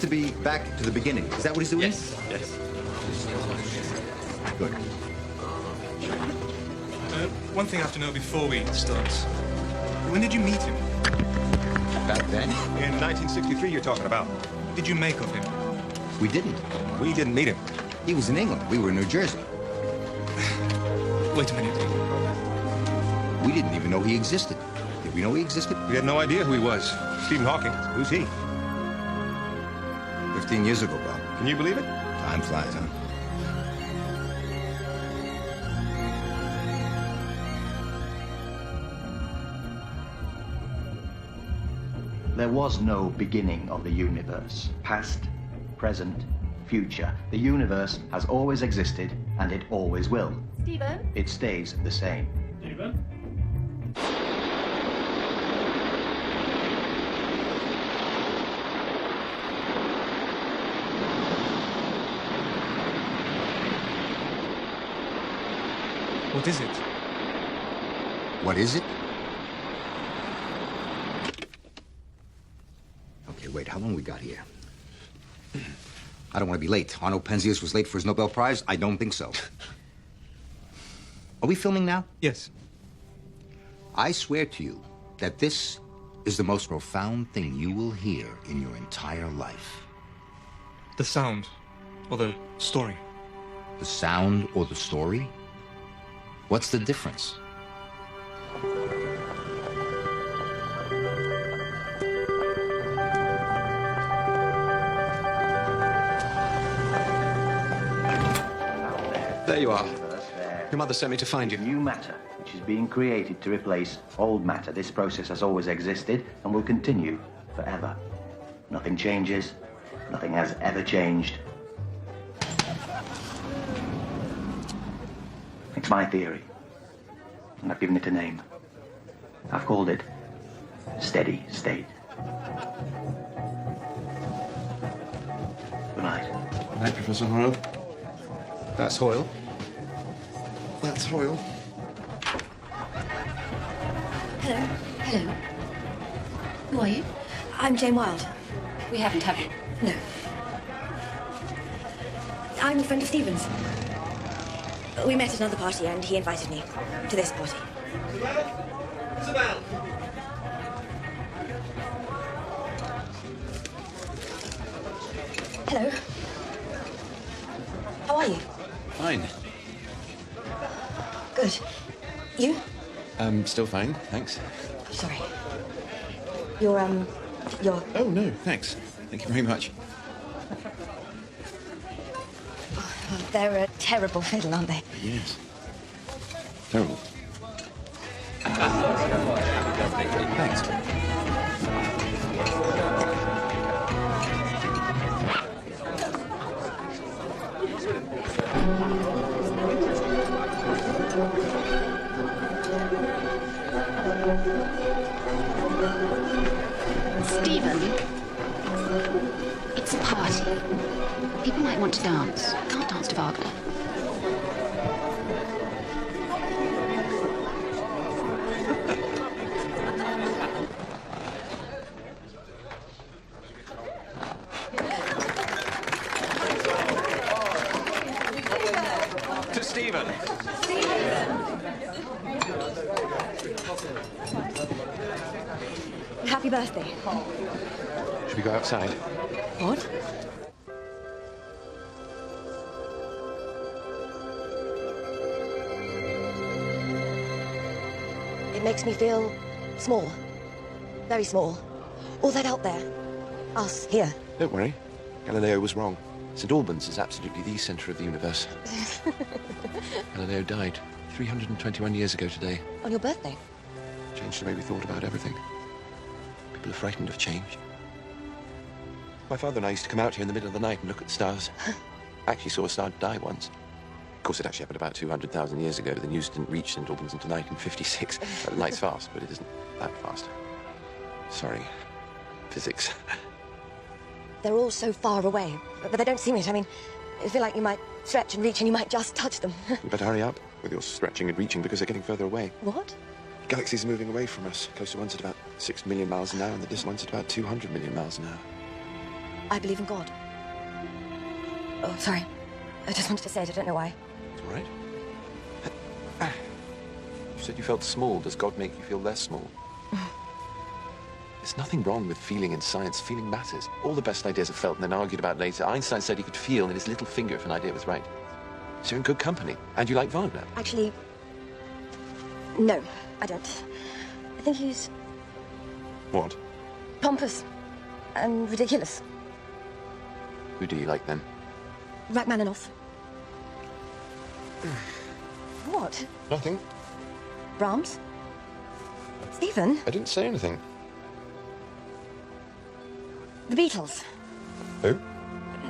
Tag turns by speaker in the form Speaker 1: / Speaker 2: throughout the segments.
Speaker 1: to be back to the beginning. Is that what he's doing?
Speaker 2: Yes, yes.
Speaker 1: Good.
Speaker 3: One thing I have to know before we start. When did you meet him?
Speaker 1: Back then?
Speaker 3: In 1963, you're talking about. What did you make of him?
Speaker 1: We didn't.
Speaker 3: We didn't meet him.
Speaker 1: He was in England. We were in New Jersey.
Speaker 3: Wait a minute.
Speaker 1: We didn't even know he existed. Did we know he existed?
Speaker 3: We had no idea who he was. Stephen Hawking. Who's he?
Speaker 1: 15 years ago, Bob.
Speaker 3: Can you believe it?
Speaker 1: Time flies, huh?
Speaker 4: There was no beginning of the universe. Past, present, future. The universe has always existed, and it always will.
Speaker 5: Stephen?
Speaker 4: It stays the same.
Speaker 6: Stephen?
Speaker 3: What is it?
Speaker 1: What is it? Okay, wait, how long we got here? I don't want to be late. Arno Penzias was late for his Nobel Prize? I don't think so. Are we filming now?
Speaker 3: Yes.
Speaker 1: I swear to you that this is the most profound thing you will hear in your entire life.
Speaker 3: The sound. Or the story.
Speaker 1: The sound or the story? What's the difference?
Speaker 2: There you are. Your mother sent me to find you.
Speaker 4: New matter, which is being created to replace old matter. This process has always existed and will continue forever. Nothing changes. Nothing has ever changed. It's my theory, and I've given it a name. I've called it steady state. Good night.
Speaker 2: Good night, Professor Hoyle. That's Hoyle. That's Hoyle.
Speaker 5: Hello. Hello. Who are you? I'm Jane Wilde. We haven't, have we? No. I'm a friend of Stephen's. We met at another party and he invited me to this party.
Speaker 2: Isabel!
Speaker 5: Hello. How are you?
Speaker 2: Fine.
Speaker 5: Good. You?
Speaker 2: Still fine, thanks.
Speaker 5: Sorry. You're...
Speaker 2: Oh, no, thanks. Thank you very much.
Speaker 5: They're a terrible fiddle, aren't they?
Speaker 2: Yes. Terrible. Thanks.
Speaker 7: Stephen, it's a party. People might want to dance. Can't dance to Wagner.
Speaker 2: To Stephen.
Speaker 5: Happy birthday.
Speaker 2: Should we go outside?
Speaker 5: What? It makes me feel small. Very small. All that out there. Us, here.
Speaker 8: Don't worry. Galileo was wrong. St. Albans is absolutely the centre of the universe. Galileo died 321 years ago today.
Speaker 5: On your birthday?
Speaker 8: Changed the way we thought about everything. People are frightened of change. My father and I used to come out here in the middle of the night and look at the stars. Actually saw a star die once. Of course, it actually happened about 200,000 years ago. The news didn't reach St. Albans until 1956. Light's fast, but it isn't that fast. Sorry. Physics.
Speaker 5: They're all so far away, but they don't seem it. I mean, I feel like you might stretch and reach and you might just touch them.
Speaker 8: You better hurry up with your stretching and reaching because they're getting further away.
Speaker 5: What?
Speaker 8: Galaxies are moving away from us. Closer one's at about 6 million miles an hour and the distant one's at about 200 million miles an hour.
Speaker 5: I believe in God. Oh, sorry. I just wanted to say it. I don't know why.
Speaker 8: It's all right. You said you felt small. Does God make you feel less small? There's nothing wrong with feeling in science. Feeling matters. All the best ideas are felt and then argued about later. Einstein said he could feel in his little finger if an idea was right. So you're in good company. And you like Wagner?
Speaker 5: Actually, no, I don't. I think he's
Speaker 8: What?
Speaker 5: pompous and ridiculous.
Speaker 8: Who do you like then?
Speaker 5: Rachmaninoff. What?
Speaker 8: Nothing.
Speaker 5: Brahms? Stephen?
Speaker 8: I didn't say anything.
Speaker 5: The Beatles.
Speaker 8: Who?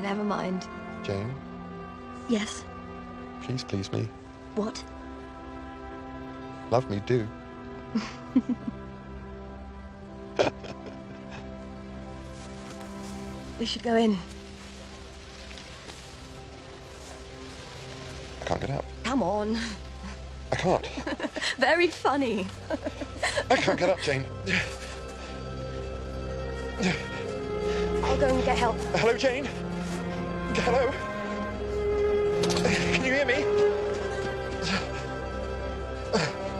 Speaker 5: Never mind.
Speaker 8: Jane,
Speaker 5: Yes.
Speaker 8: please please me.
Speaker 5: What?
Speaker 8: Love me, do.
Speaker 5: We should go in.
Speaker 8: I can't get up.
Speaker 5: Come on.
Speaker 8: I can't.
Speaker 5: Very funny.
Speaker 8: I can't get up, Jane.
Speaker 5: I'll go and get help.
Speaker 8: Hello, Jane? Hello? Can you hear me?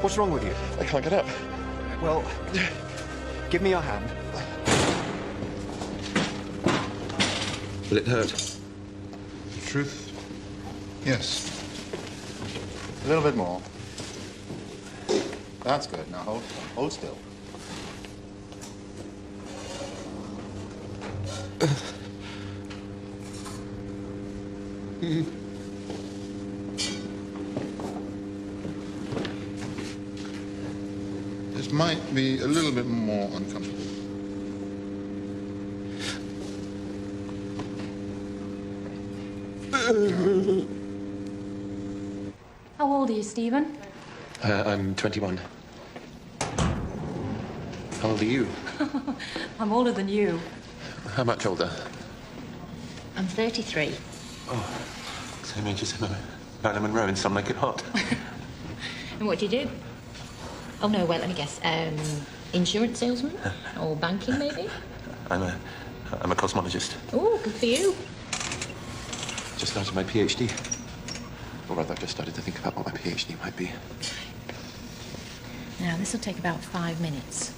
Speaker 2: What's wrong with you?
Speaker 8: I can't get up.
Speaker 2: Well, give me your hand.
Speaker 8: Will it hurt?
Speaker 1: The truth? Yes. A little bit more. That's good. Now hold still. This might be a little bit more uncomfortable.
Speaker 6: How old are you, Stephen?
Speaker 8: I'm 21. How old are you?
Speaker 6: I'm older than you.
Speaker 8: How much older?
Speaker 7: I'm 33.
Speaker 8: Oh, same age as Marilyn Monroe in Some Like It Hot.
Speaker 7: And what do you do? Oh, no, well, let me guess. Insurance salesman? Or banking, maybe?
Speaker 8: I'm a cosmologist.
Speaker 7: Oh, good for you.
Speaker 8: Just started my PhD. Or rather, I've just started to think about what my PhD might be.
Speaker 7: Now, this will take about 5 minutes.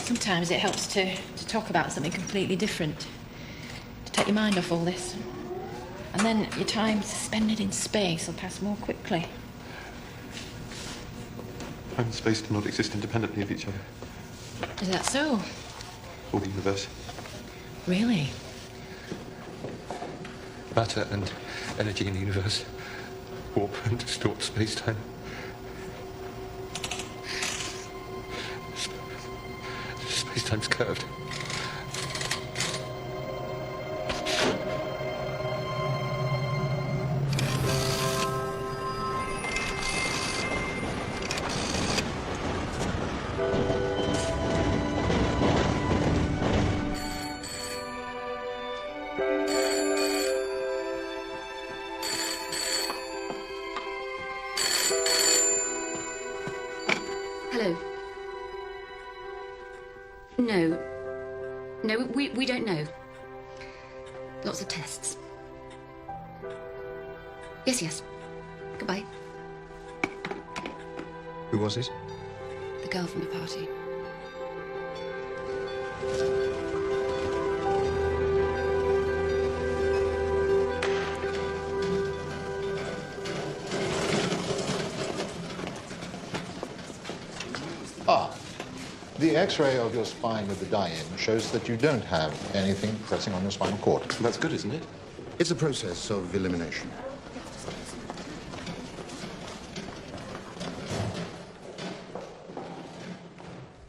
Speaker 7: Sometimes it helps to talk about something completely different. To take your mind off all this. And then your time suspended in space will pass more quickly.
Speaker 8: Time and space do not exist independently of each other.
Speaker 7: Is that so?
Speaker 8: Or the universe.
Speaker 7: Really?
Speaker 8: Matter and energy in the universe warp and distort space-time. Space-time's curved.
Speaker 7: Hello. No. No, we don't know. Lots of tests. Yes. Goodbye.
Speaker 2: Who was it?
Speaker 7: The girl from the party.
Speaker 1: The X-ray of your spine with the dye-in shows that you don't have anything pressing on your spinal cord.
Speaker 8: That's good, isn't it?
Speaker 1: It's a process of elimination.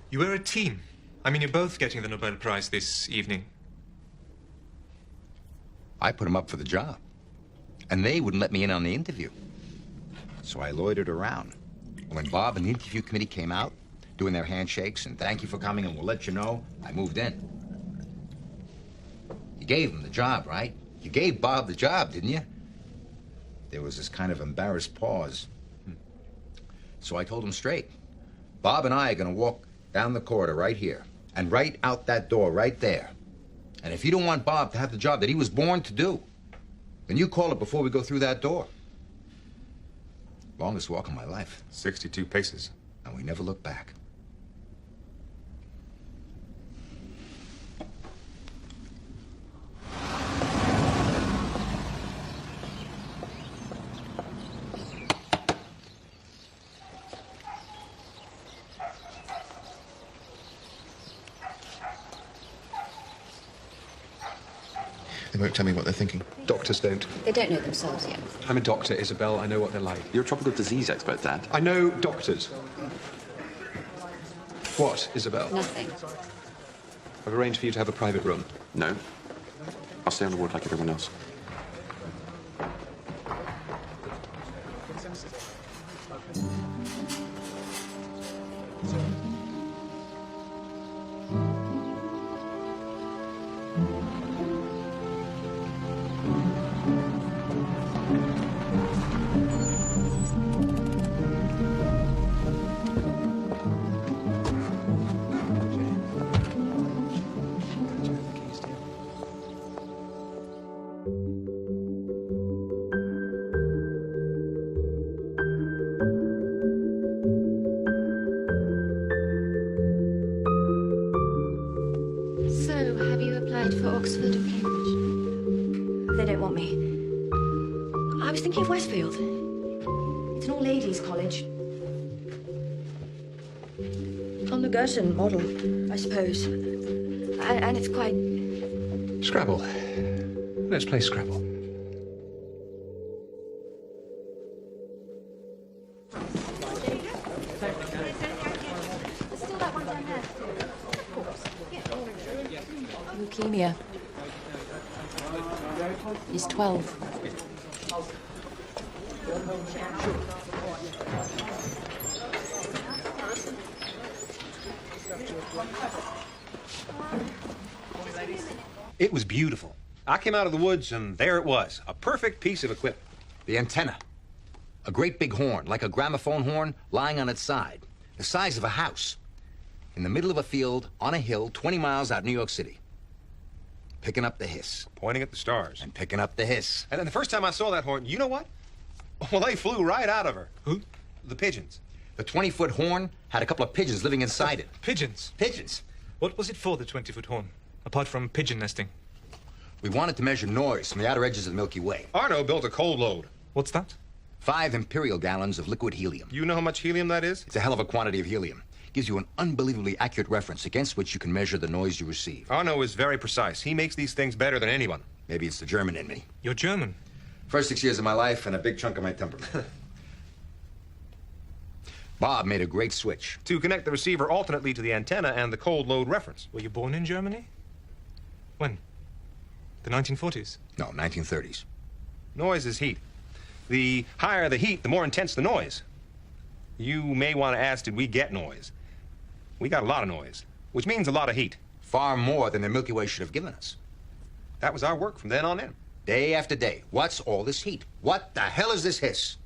Speaker 3: You were a team. I mean, you're both getting the Nobel Prize this evening.
Speaker 1: I put them up for the job, and they wouldn't let me in on the interview. So I loitered around. When Bob and the interview committee came out, doing their handshakes and thank you for coming and we'll let you know, I moved in. You gave him the job, right? You gave Bob the job, didn't you? There was this kind of embarrassed pause. So I told him straight. Bob and I are going to walk down the corridor right here and right out that door right there. And if you don't want Bob to have the job that he was born to do, then you call it before we go through that door. Longest walk of my life.
Speaker 3: 62 paces.
Speaker 1: And we never look back.
Speaker 2: They won't tell me what they're thinking. Doctors don't.
Speaker 5: They don't know themselves yet.
Speaker 2: I'm a doctor, Isabel. I know what they're like.
Speaker 8: You're a tropical disease expert, Dad.
Speaker 2: I know doctors. What, Isabel?
Speaker 5: Nothing.
Speaker 2: I've arranged for you to have a private room.
Speaker 8: No. I'll stay on the ward like everyone else.
Speaker 5: So, have you applied for Oxford or Cambridge? They don't want me. I was thinking of Westfield. It's an all-ladies college. On the Gerson model, I suppose. And it's quite...
Speaker 2: Scrabble. Let's play Scrabble.
Speaker 6: Leukemia. He's 12.
Speaker 9: It was beautiful. I came out of the woods, and there it was. A perfect piece of equipment.
Speaker 1: The antenna. A great big horn, like a gramophone horn, lying on its side. The size of a house. In the middle of a field, on a hill, 20 miles out of New York City. Picking up the hiss.
Speaker 9: Pointing at the stars.
Speaker 1: And picking up the hiss.
Speaker 9: And then the first time I saw that horn, you know what? Well, they flew right out of her.
Speaker 3: Who?
Speaker 9: The pigeons.
Speaker 1: The 20-foot horn had a couple of pigeons living inside it.
Speaker 3: Pigeons.
Speaker 1: Pigeons.
Speaker 3: What was it for, the 20-foot horn? Apart from pigeon nesting.
Speaker 1: We wanted to measure noise from the outer edges of the Milky Way.
Speaker 9: Arno built a cold load.
Speaker 3: What's that?
Speaker 1: 5 imperial gallons of liquid helium.
Speaker 9: You know how much helium that is?
Speaker 1: It's a hell of a quantity of helium. Gives you an unbelievably accurate reference against which you can measure the noise you receive.
Speaker 9: Arno is very precise. He makes these things better than anyone.
Speaker 1: Maybe it's the German in me.
Speaker 3: You're German.
Speaker 1: First 6 years of my life and a big chunk of my temperament. Bob made a great switch.
Speaker 9: To connect the receiver alternately to the antenna and the cold load reference.
Speaker 3: Were you born in Germany? When? The 1940s?
Speaker 1: No, 1930s.
Speaker 9: Noise is heat. The higher the heat, the more intense the noise. You may want to ask, did we get noise? We got a lot of noise, which means a lot of heat.
Speaker 1: Far more than the Milky Way should have given us.
Speaker 9: That was our work from then on in.
Speaker 1: Day after day. What's all this heat? What the hell is this hiss?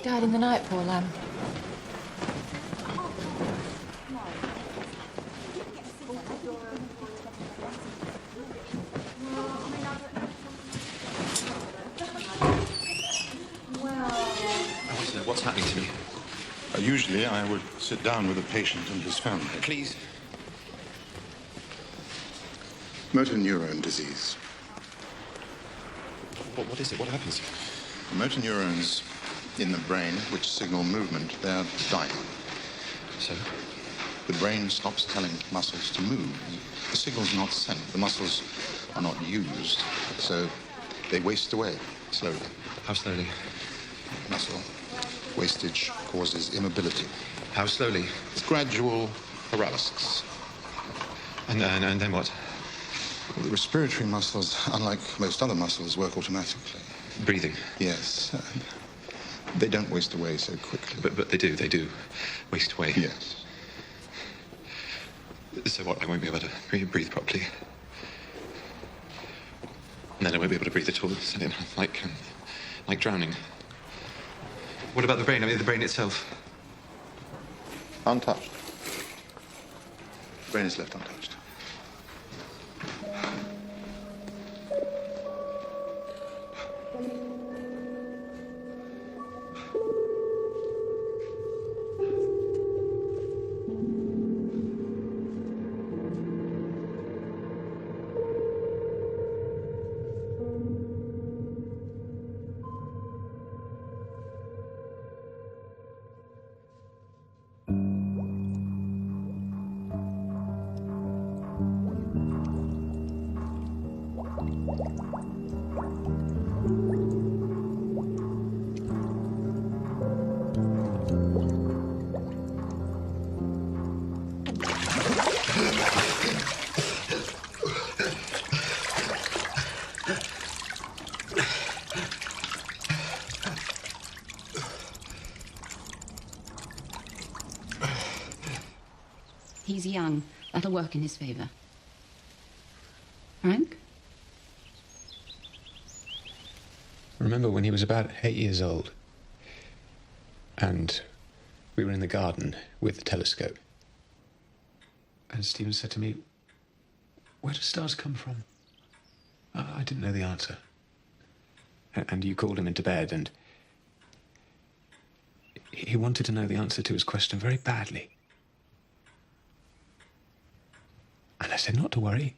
Speaker 6: Died in the night, poor lamb.
Speaker 8: What's happening to me?
Speaker 10: Usually I would sit down with a patient and his family.
Speaker 8: Please.
Speaker 10: Motor neurone disease.
Speaker 8: What is it? What happens?
Speaker 10: Motor neurons in the brain which signal movement, they're dying.
Speaker 8: So?
Speaker 10: The brain stops telling muscles to move. The signal's not sent. The muscles are not used. So they waste away slowly.
Speaker 8: How slowly?
Speaker 10: Muscle wastage causes immobility.
Speaker 8: How slowly?
Speaker 10: It's gradual paralysis.
Speaker 8: And then what?
Speaker 10: Well, the respiratory muscles, unlike most other muscles, work automatically.
Speaker 8: Breathing?
Speaker 10: Yes. They don't waste away so quickly.
Speaker 8: But they do waste away.
Speaker 10: Yes.
Speaker 8: So what? I won't be able to breathe properly. And then I won't be able to breathe at all. Like drowning. What about the brain? I mean, the brain itself.
Speaker 10: Untouched. Brain is left untouched.
Speaker 5: He's young. That'll work in his favor. Frank?
Speaker 2: I remember when he was about 8 years old. And we were in the garden with the telescope. And Stephen said to me, "Where do stars come from?" I didn't know the answer. And you called him into bed, and he wanted to know the answer to his question very badly. And I said not to worry.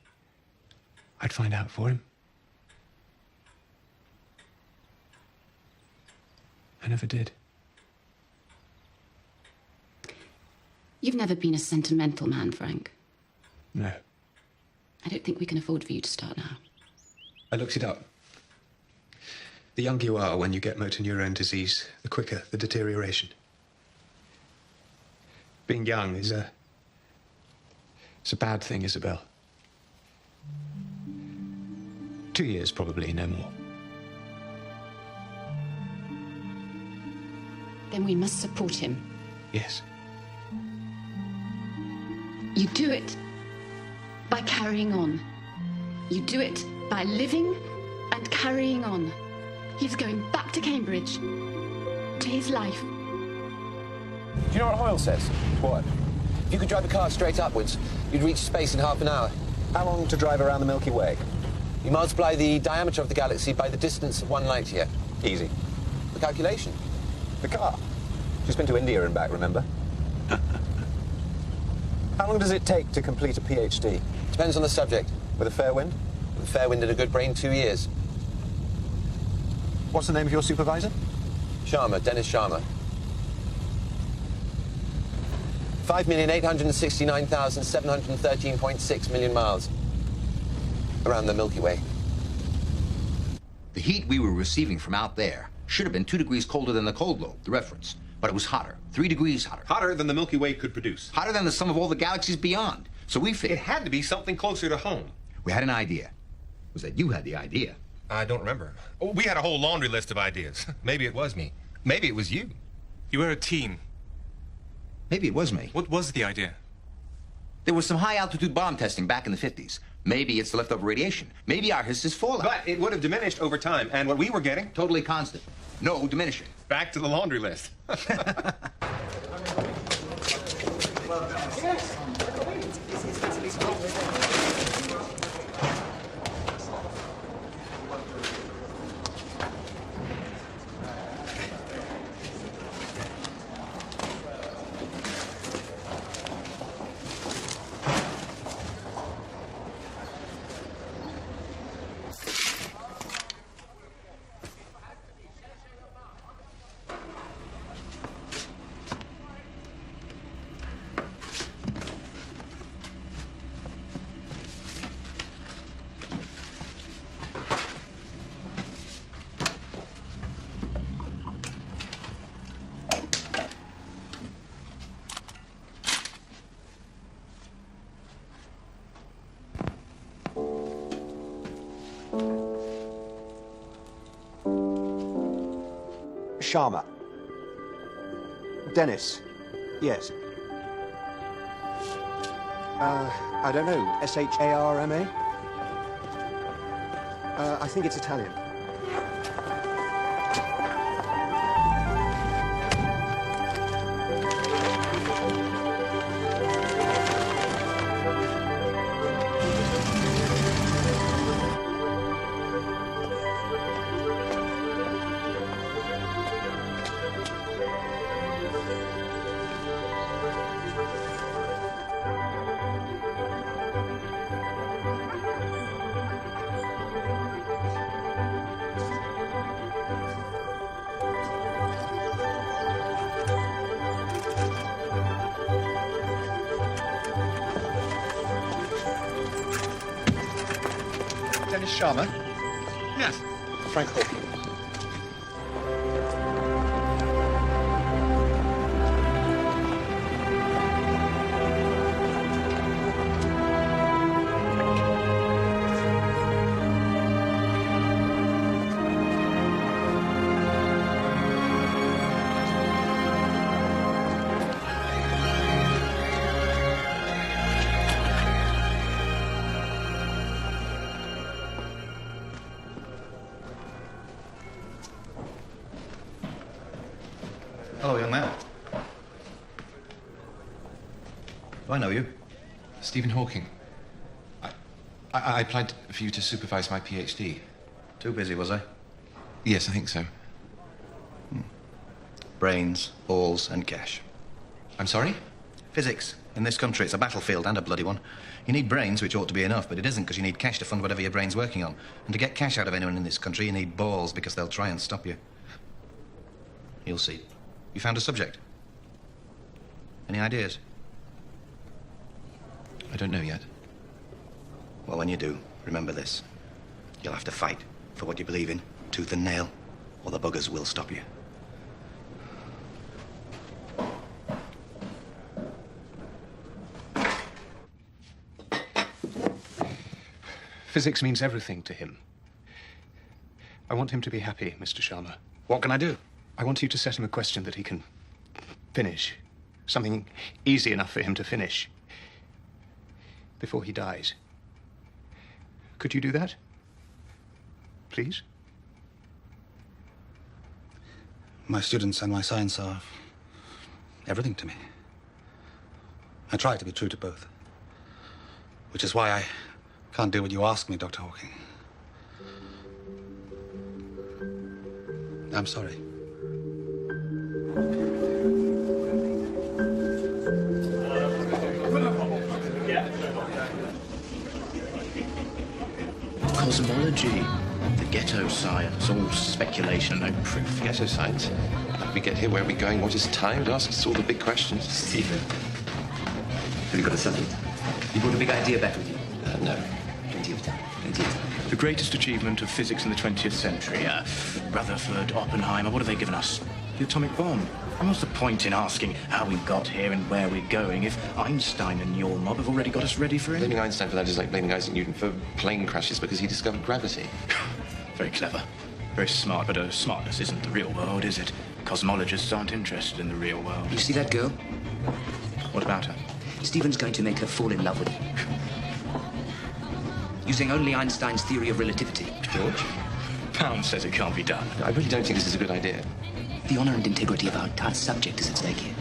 Speaker 2: I'd find out for him. I never did.
Speaker 5: You've never been a sentimental man, Frank.
Speaker 2: No.
Speaker 5: I don't think we can afford for you to start now.
Speaker 2: I looked it up. The younger you are when you get motor neurone disease, the quicker the deterioration. Being young is it's a bad thing, Isabel. 2 years, probably, no more.
Speaker 5: Then we must support him.
Speaker 2: Yes.
Speaker 5: You do it by carrying on. You do it by living and carrying on. He's going back to Cambridge, to his life.
Speaker 11: Do you know what Hoyle says?
Speaker 2: What?
Speaker 11: If you could drive a car straight upwards, you'd reach space in half an hour. How long to drive around the Milky Way? You multiply the diameter of the galaxy by the distance of 1 light year.
Speaker 2: Easy.
Speaker 11: The calculation. The car. She's been to India and back, remember? How long does it take to complete a PhD?
Speaker 4: Depends on the subject.
Speaker 11: With a fair wind?
Speaker 4: With a fair wind and a good brain, 2 years.
Speaker 11: What's the name of your supervisor?
Speaker 4: Sharma, Dennis Sharma. 5,869,713.6 million miles around the Milky Way.
Speaker 1: The heat we were receiving from out there should have been 2 degrees colder than the cold globe, the reference. But it was hotter, 3 degrees hotter.
Speaker 9: Hotter than the Milky Way could produce.
Speaker 1: Hotter than the sum of all the galaxies beyond. So we figured...
Speaker 9: It had to be something closer to home.
Speaker 1: We had an idea. Was that you had the idea?
Speaker 9: I don't remember. Oh, we had a whole laundry list of ideas. Maybe it was me. Maybe it was you.
Speaker 3: You were a team.
Speaker 1: Maybe it was me.
Speaker 3: What was the idea?
Speaker 1: There was some high-altitude bomb testing back in the 50s. Maybe it's the leftover radiation. Maybe our hiss is fallout.
Speaker 9: But it would have diminished over time, and what we were getting...
Speaker 1: Totally constant. No diminishing.
Speaker 9: Back to the laundry list.
Speaker 11: Sharma. Dennis. Yes.
Speaker 12: I don't know. S-H-A-R-M-A? I think it's Italian.
Speaker 1: Dennis Sharma?
Speaker 3: Yes.
Speaker 12: Frank Hawking.
Speaker 13: Hello, young man. Do I know you?
Speaker 2: Stephen Hawking. I applied for you to supervise my PhD.
Speaker 13: Too busy, was I?
Speaker 2: Yes, I think so.
Speaker 13: Brains, balls, and cash.
Speaker 2: I'm sorry?
Speaker 13: Physics. In this country, it's a battlefield and a bloody one. You need brains, which ought to be enough, but it isn't because you need cash to fund whatever your brain's working on. And to get cash out of anyone in this country, you need balls because they'll try and stop you. You'll see. You found a subject? Any ideas?
Speaker 2: I don't know yet.
Speaker 13: Well, when you do, remember this. You'll have to fight for what you believe in, tooth and nail, or the buggers will stop you.
Speaker 2: Physics means everything to him. I want him to be happy, Mr. Sharma.
Speaker 13: What can I do?
Speaker 2: I want you to set him a question that he can finish. Something easy enough for him to finish. Before he dies. Could you do that? Please?
Speaker 14: My students and my science are everything to me. I try to be true to both. Which is why I can't do what you ask me, Dr. Hawking. I'm sorry.
Speaker 15: Cosmology, the ghetto science, all speculation, no proof.
Speaker 8: Ghetto science? How do we get here? Where are we going? What is time? It asks us all the big questions.
Speaker 15: Stephen, have you got a subject? You brought a big idea back with you?
Speaker 8: No.
Speaker 15: Plenty of time. Plenty of time.
Speaker 2: The greatest achievement of physics in the 20th century.
Speaker 15: Rutherford, Oppenheimer, what have they given us? The atomic bomb. And what's the point in asking how we got here and where we're going if Einstein and your mob have already got us ready for it?
Speaker 8: Blaming Einstein for that is like blaming Isaac Newton for plane crashes because he discovered gravity.
Speaker 15: Very clever. Very smart, but smartness isn't the real world, is it? Cosmologists aren't interested in the real world.
Speaker 16: You see that girl?
Speaker 15: What about her?
Speaker 16: Stephen's going to make her fall in love with you. Using only Einstein's theory of relativity.
Speaker 15: George? Pound says it can't be done.
Speaker 8: I really don't think this is a good idea.
Speaker 16: The honor and integrity of our entire subject is at stake here.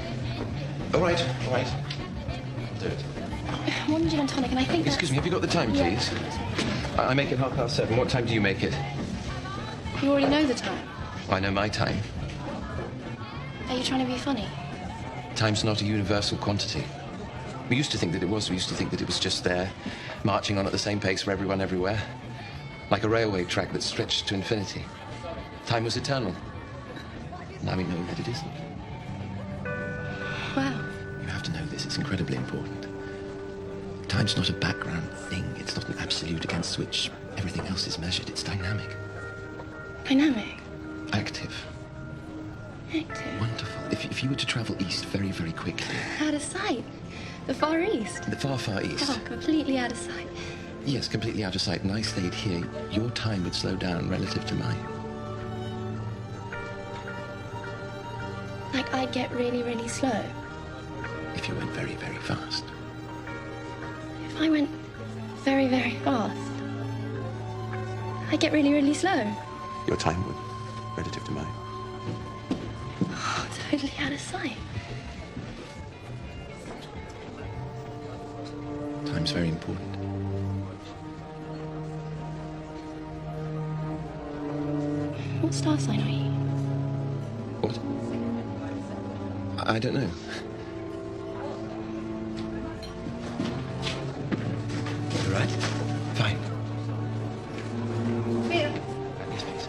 Speaker 8: All right. I'll do it.
Speaker 7: One gin and tonic, and I think
Speaker 8: Excuse me, have you got the time, please? I make it 7:30. What time do you make it?
Speaker 7: You already know the time.
Speaker 8: I know my time.
Speaker 7: Are you trying to be funny?
Speaker 8: Time's not a universal quantity. We used to think that it was. We used to think that it was just there, marching on at the same pace for everyone everywhere. Like a railway track that stretched to infinity. Time was eternal. Now we know that it isn't.
Speaker 7: Wow.
Speaker 8: You have to know this. It's incredibly important. Time's not a background thing. It's not an absolute against which everything else is measured. It's dynamic.
Speaker 7: Dynamic?
Speaker 8: Active.
Speaker 7: Active?
Speaker 8: Wonderful. If you were to travel east very, very quickly...
Speaker 7: Out of sight. The Far East.
Speaker 8: The far, far east.
Speaker 7: Oh, completely out of sight.
Speaker 8: Yes, completely out of sight, and I stayed here. Your time would slow down relative to mine.
Speaker 7: Like I'd get really, really slow.
Speaker 8: If you went very, very fast.
Speaker 5: I went very, very fast. I get really, really slow.
Speaker 8: Your time would, relative to mine.
Speaker 5: Oh, totally out of sight.
Speaker 16: Time's very important.
Speaker 5: What star sign are you?
Speaker 8: What? I don't know.
Speaker 16: You all right?
Speaker 8: Fine.
Speaker 5: Bill.
Speaker 16: Yes, please.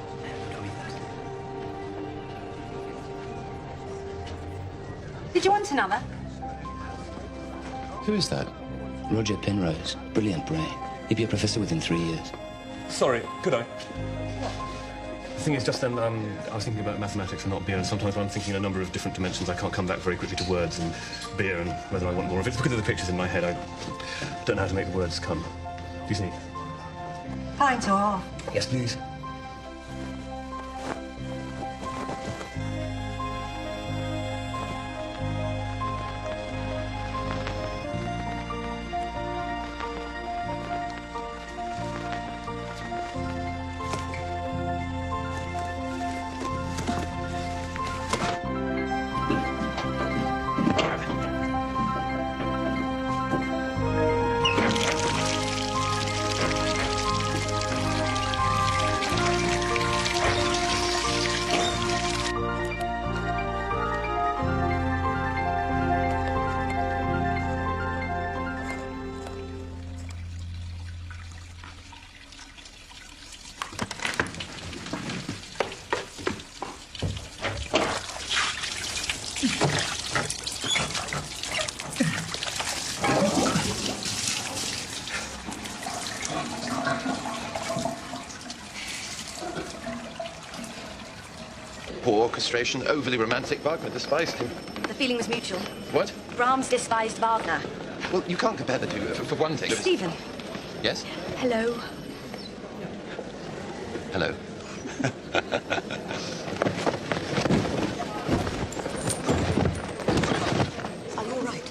Speaker 17: Did you want another?
Speaker 8: Who is that?
Speaker 16: Roger Penrose. Brilliant brain. He'd be a professor within 3 years.
Speaker 18: Sorry, could I? The thing is, just then, I was thinking about mathematics and not beer, and sometimes when I'm thinking in a number of different dimensions, I can't come back very quickly to words and beer and whether I want more of it. It's because of the pictures in my head. I don't know how to make the words come. Do you see?
Speaker 17: Pint or half?
Speaker 18: Yes, please.
Speaker 8: Poor orchestration, overly romantic. Wagner despised him.
Speaker 17: The feeling was mutual.
Speaker 8: What?
Speaker 17: Brahms despised Wagner.
Speaker 8: Well, you can't compare the two, for one thing.
Speaker 17: Stephen.
Speaker 8: Yes?
Speaker 17: Hello.
Speaker 8: Hello.
Speaker 17: Are you all right?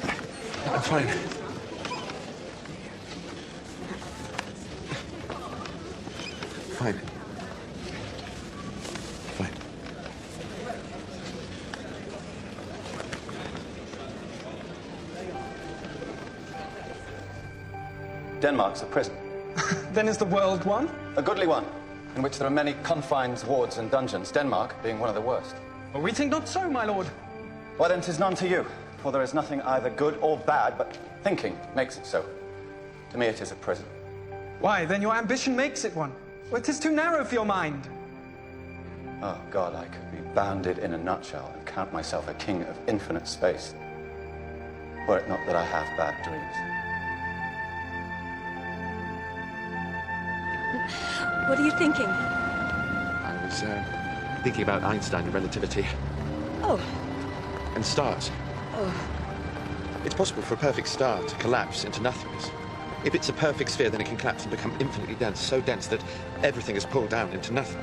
Speaker 18: I'm fine.
Speaker 8: Fine. Fine.
Speaker 12: Denmark's a prison.
Speaker 19: Then is the world one?
Speaker 12: A goodly one, in which there are many confines, wards, and dungeons, Denmark being one of the worst.
Speaker 19: Well, we think not so, my lord.
Speaker 12: Why then 'tis none to you, for there is nothing either good or bad, but thinking makes it so. To me it is a prison.
Speaker 19: Why, then your ambition makes it one. Well, 'tis too narrow for your mind.
Speaker 12: Oh, God, I could be bounded in a nutshell and count myself a king of infinite space, were it not that I have bad dreams.
Speaker 17: What are you thinking?
Speaker 8: I was thinking about Einstein and relativity.
Speaker 17: Oh.
Speaker 8: And stars.
Speaker 17: Oh.
Speaker 8: It's possible for a perfect star to collapse into nothingness. If it's a perfect sphere, then it can collapse and become infinitely dense, so dense that everything is pulled down into nothing.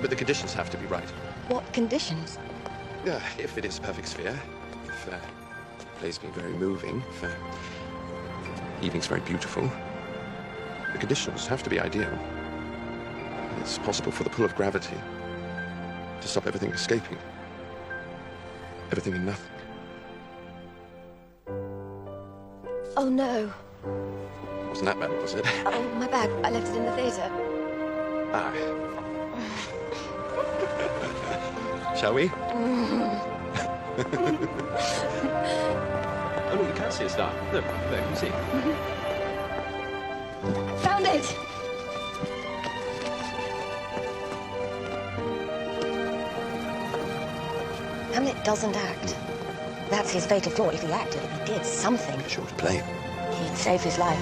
Speaker 8: But the conditions have to be right.
Speaker 17: What conditions?
Speaker 8: If it is a perfect sphere, if plays being very moving, if evenings very beautiful, the conditions have to be ideal. It's possible for the pull of gravity to stop everything escaping. Everything in nothing.
Speaker 17: Oh, no.
Speaker 8: Wasn't that bad, was it?
Speaker 17: Oh, my bag. I left it in the theatre.
Speaker 8: Ah. Shall we?
Speaker 11: Oh, look, you can see a star. Look, there, you can see.
Speaker 17: Found it! Hamlet doesn't act. That's his fatal flaw. If he acted, if he did something,
Speaker 8: Sure to play.
Speaker 17: he'd save his life.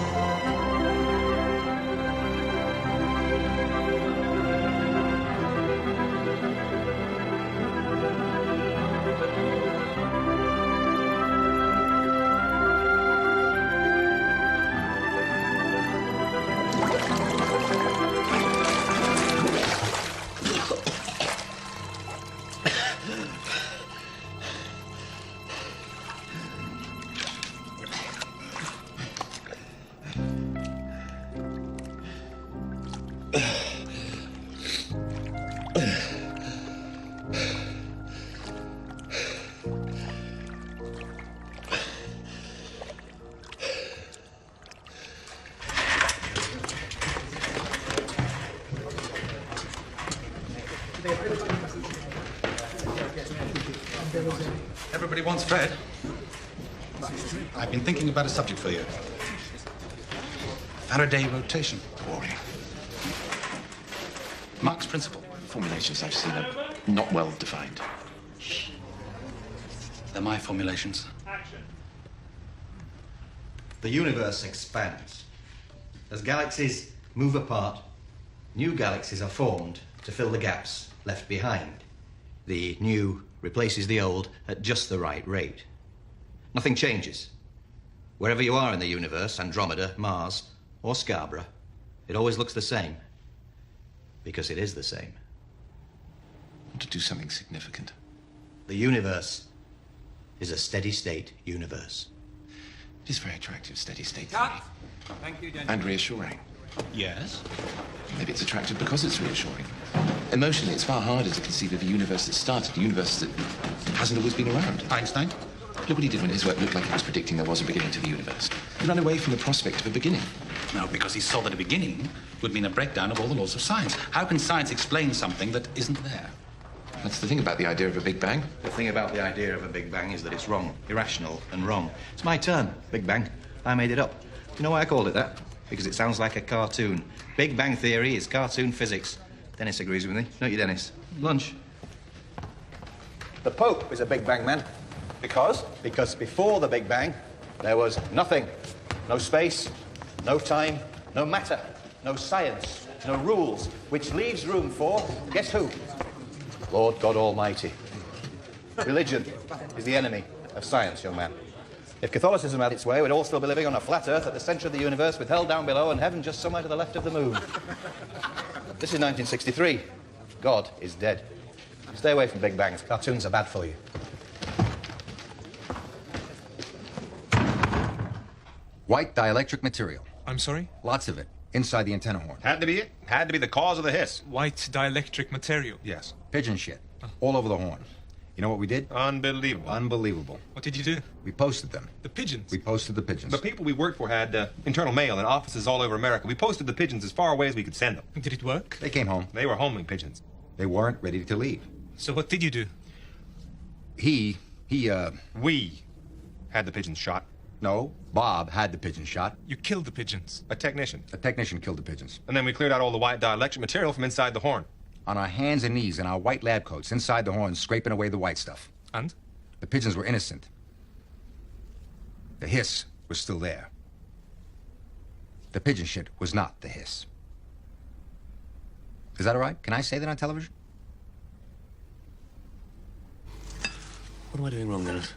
Speaker 14: Everybody wants Fred. I've been thinking about a subject for you. Faraday rotation.
Speaker 8: Boring.
Speaker 14: Mach's principle.
Speaker 8: Formulations I've seen are not well defined.
Speaker 14: They're my formulations.
Speaker 13: The universe expands. As galaxies move apart, new galaxies are formed to fill the gaps left behind. The new replaces the old at just the right rate. Nothing changes. Wherever you are in the universe, Andromeda, Mars, or Scarborough, it always looks the same. Because it is the same.
Speaker 8: I want to do something significant.
Speaker 13: The universe is a steady-state universe.
Speaker 8: It is very attractive, steady state.
Speaker 19: Thank you,
Speaker 8: And reassuring.
Speaker 14: Yes?
Speaker 8: Maybe it's attractive because it's reassuring. Emotionally, it's far harder to conceive of a universe that started, a universe that hasn't always been around.
Speaker 14: Einstein?
Speaker 8: Look what he did when his work looked like it was predicting there was a beginning to the universe. He ran away from the prospect of a beginning.
Speaker 14: No, because he saw that a beginning would mean a breakdown of all the laws of science. How can science explain something that isn't there?
Speaker 8: That's the thing about the idea of a Big Bang.
Speaker 13: The thing about the idea of a Big Bang is that it's wrong, irrational and wrong. It's my turn, Big Bang. I made it up. You know why I called it that? Because it sounds like a cartoon. Big Bang Theory is cartoon physics. Dennis agrees with me. Don't you, Dennis? Lunch. The Pope is a Big Bang man. Because? Because before the Big Bang, there was nothing. No space, no time, no matter, no science, no rules, which leaves room for, guess who? Lord God Almighty. Religion is the enemy of science, young man. If Catholicism had its way, we'd all still be living on a flat earth at the centre of the universe with hell down below and heaven just somewhere to the left of the moon. This is 1963. God is dead. Stay away from Big Bangs. Cartoons are bad for you. White dielectric material.
Speaker 3: I'm sorry?
Speaker 1: Lots of it. Inside the antenna horn.
Speaker 9: Had to be it. Had to be the cause of the hiss.
Speaker 3: White dielectric material.
Speaker 9: Yes.
Speaker 1: Pigeon shit. All over the horn. You know what we did?
Speaker 9: Unbelievable.
Speaker 1: Unbelievable.
Speaker 3: What did you do?
Speaker 1: We posted them.
Speaker 3: The pigeons?
Speaker 1: We posted the pigeons.
Speaker 9: The people we worked for had internal mail and offices all over America. We posted the pigeons as far away as we could send them.
Speaker 3: Did it work?
Speaker 1: They came home.
Speaker 9: They were homing pigeons.
Speaker 1: They weren't ready to leave.
Speaker 3: So what did you do?
Speaker 1: We
Speaker 9: had the pigeons shot.
Speaker 1: No, Bob had the pigeons shot.
Speaker 3: You killed the pigeons?
Speaker 9: A technician.
Speaker 1: A technician killed the pigeons.
Speaker 9: And then we cleared out all the white dielectric material from inside the horn.
Speaker 1: On our hands and knees in our white lab coats, inside the horn, scraping away the white stuff.
Speaker 3: And?
Speaker 1: The pigeons were innocent. The hiss was still there. The pigeon shit was not the hiss. Is that all right? Can I say that on television?
Speaker 18: What am I doing wrong, Dennis?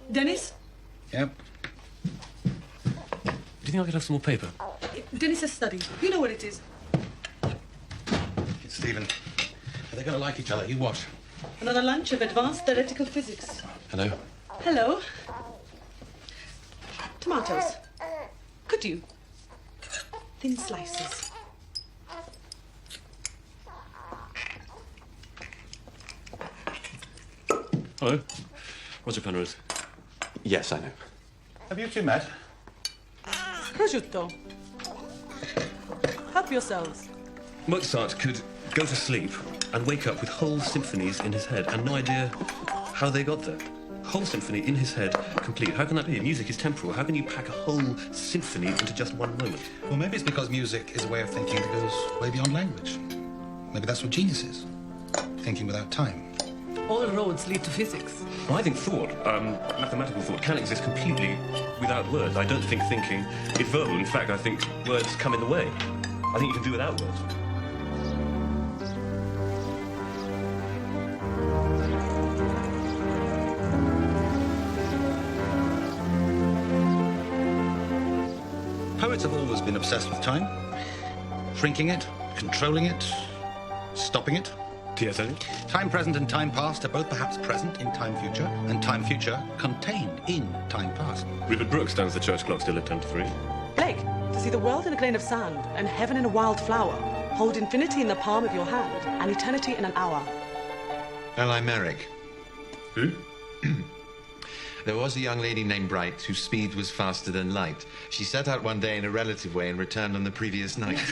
Speaker 20: Dennis?
Speaker 14: Yep.
Speaker 18: Do you think I could have some more paper?
Speaker 20: Dennis's study. You know what it is.
Speaker 14: It's Stephen. Are they going to like each other? You watch.
Speaker 20: Another lunch of advanced theoretical physics.
Speaker 8: Hello?
Speaker 20: Hello. Tomatoes. Could you? Thin slices.
Speaker 18: Hello? Roger Penrose.
Speaker 8: Yes, I know.
Speaker 14: Have you two met?
Speaker 20: Prosciutto. Help yourselves.
Speaker 18: Mozart could go to sleep and wake up with whole symphonies in his head and no idea how they got there. Whole symphony in his head, complete. How can that be? Music is temporal. How can you pack a whole symphony into just one moment?
Speaker 14: Well, maybe it's because music is a way of thinking that goes way beyond language. Maybe that's what genius is. Thinking without time.
Speaker 20: All roads lead to physics.
Speaker 18: Well, I think thought, mathematical thought, can exist completely without words. I don't think thinking is verbal. In fact, I think words come in the way. I think you can do without words.
Speaker 14: Poets have always been obsessed with time. Shrinking it, controlling it, stopping it.
Speaker 18: T.S. Eliot?
Speaker 14: Time present and time past are both perhaps present in time future, and time future contained in time past.
Speaker 18: Rupert Brooke stands the church clock still at 10 to 3.
Speaker 20: Blake, does See the world in a grain of sand, and heaven in a wild flower. Hold infinity in the palm of your hand, and eternity in an hour.
Speaker 8: L.I. Merrick. Who? There was a young lady named Bright whose speed was faster than light. She set out one day in a relative way and returned on the previous night.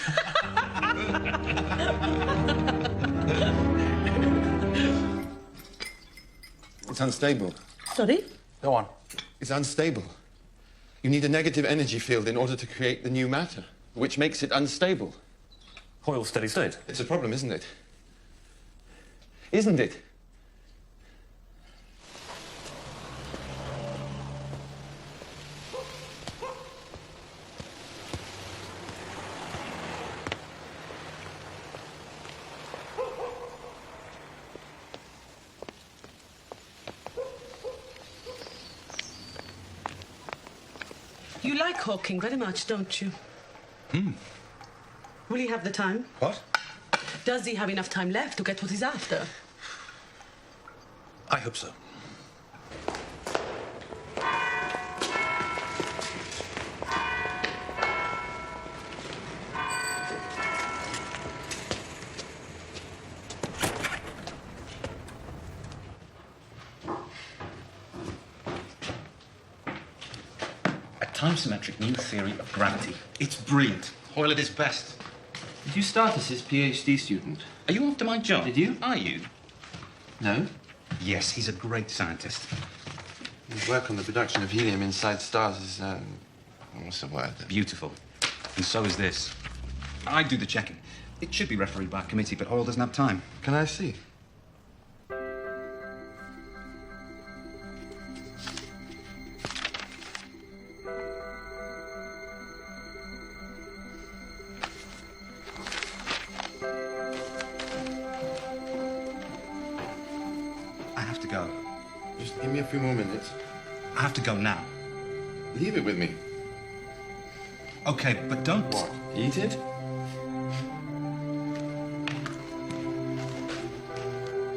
Speaker 8: It's unstable.
Speaker 20: Sorry?
Speaker 8: Go on. It's unstable. You need a negative energy field in order to create the new matter, which makes it unstable.
Speaker 18: Hoyle's steady state.
Speaker 8: It's a problem, isn't it? Isn't it?
Speaker 20: You like Hawking very much, don't you? Will he have the time?
Speaker 8: What?
Speaker 20: Does he have enough time left to get what he's after?
Speaker 8: I hope so.
Speaker 13: Time-symmetric new theory of gravity. It's brilliant. Hoyle at his best.
Speaker 11: Did you start as his PhD student?
Speaker 13: Are you after my job?
Speaker 11: Did you?
Speaker 13: Are you?
Speaker 11: No.
Speaker 13: Yes, he's a great scientist.
Speaker 8: His work on the production of helium inside stars is, what's the word?
Speaker 13: Beautiful. And so is this. I do the checking. It should be refereed by a committee, but Hoyle doesn't have time.
Speaker 8: Can I see?
Speaker 13: Just
Speaker 8: give me a few more minutes.
Speaker 13: I have to go now.
Speaker 8: Leave it with me.
Speaker 13: Okay, but don't...
Speaker 8: What? Eat it?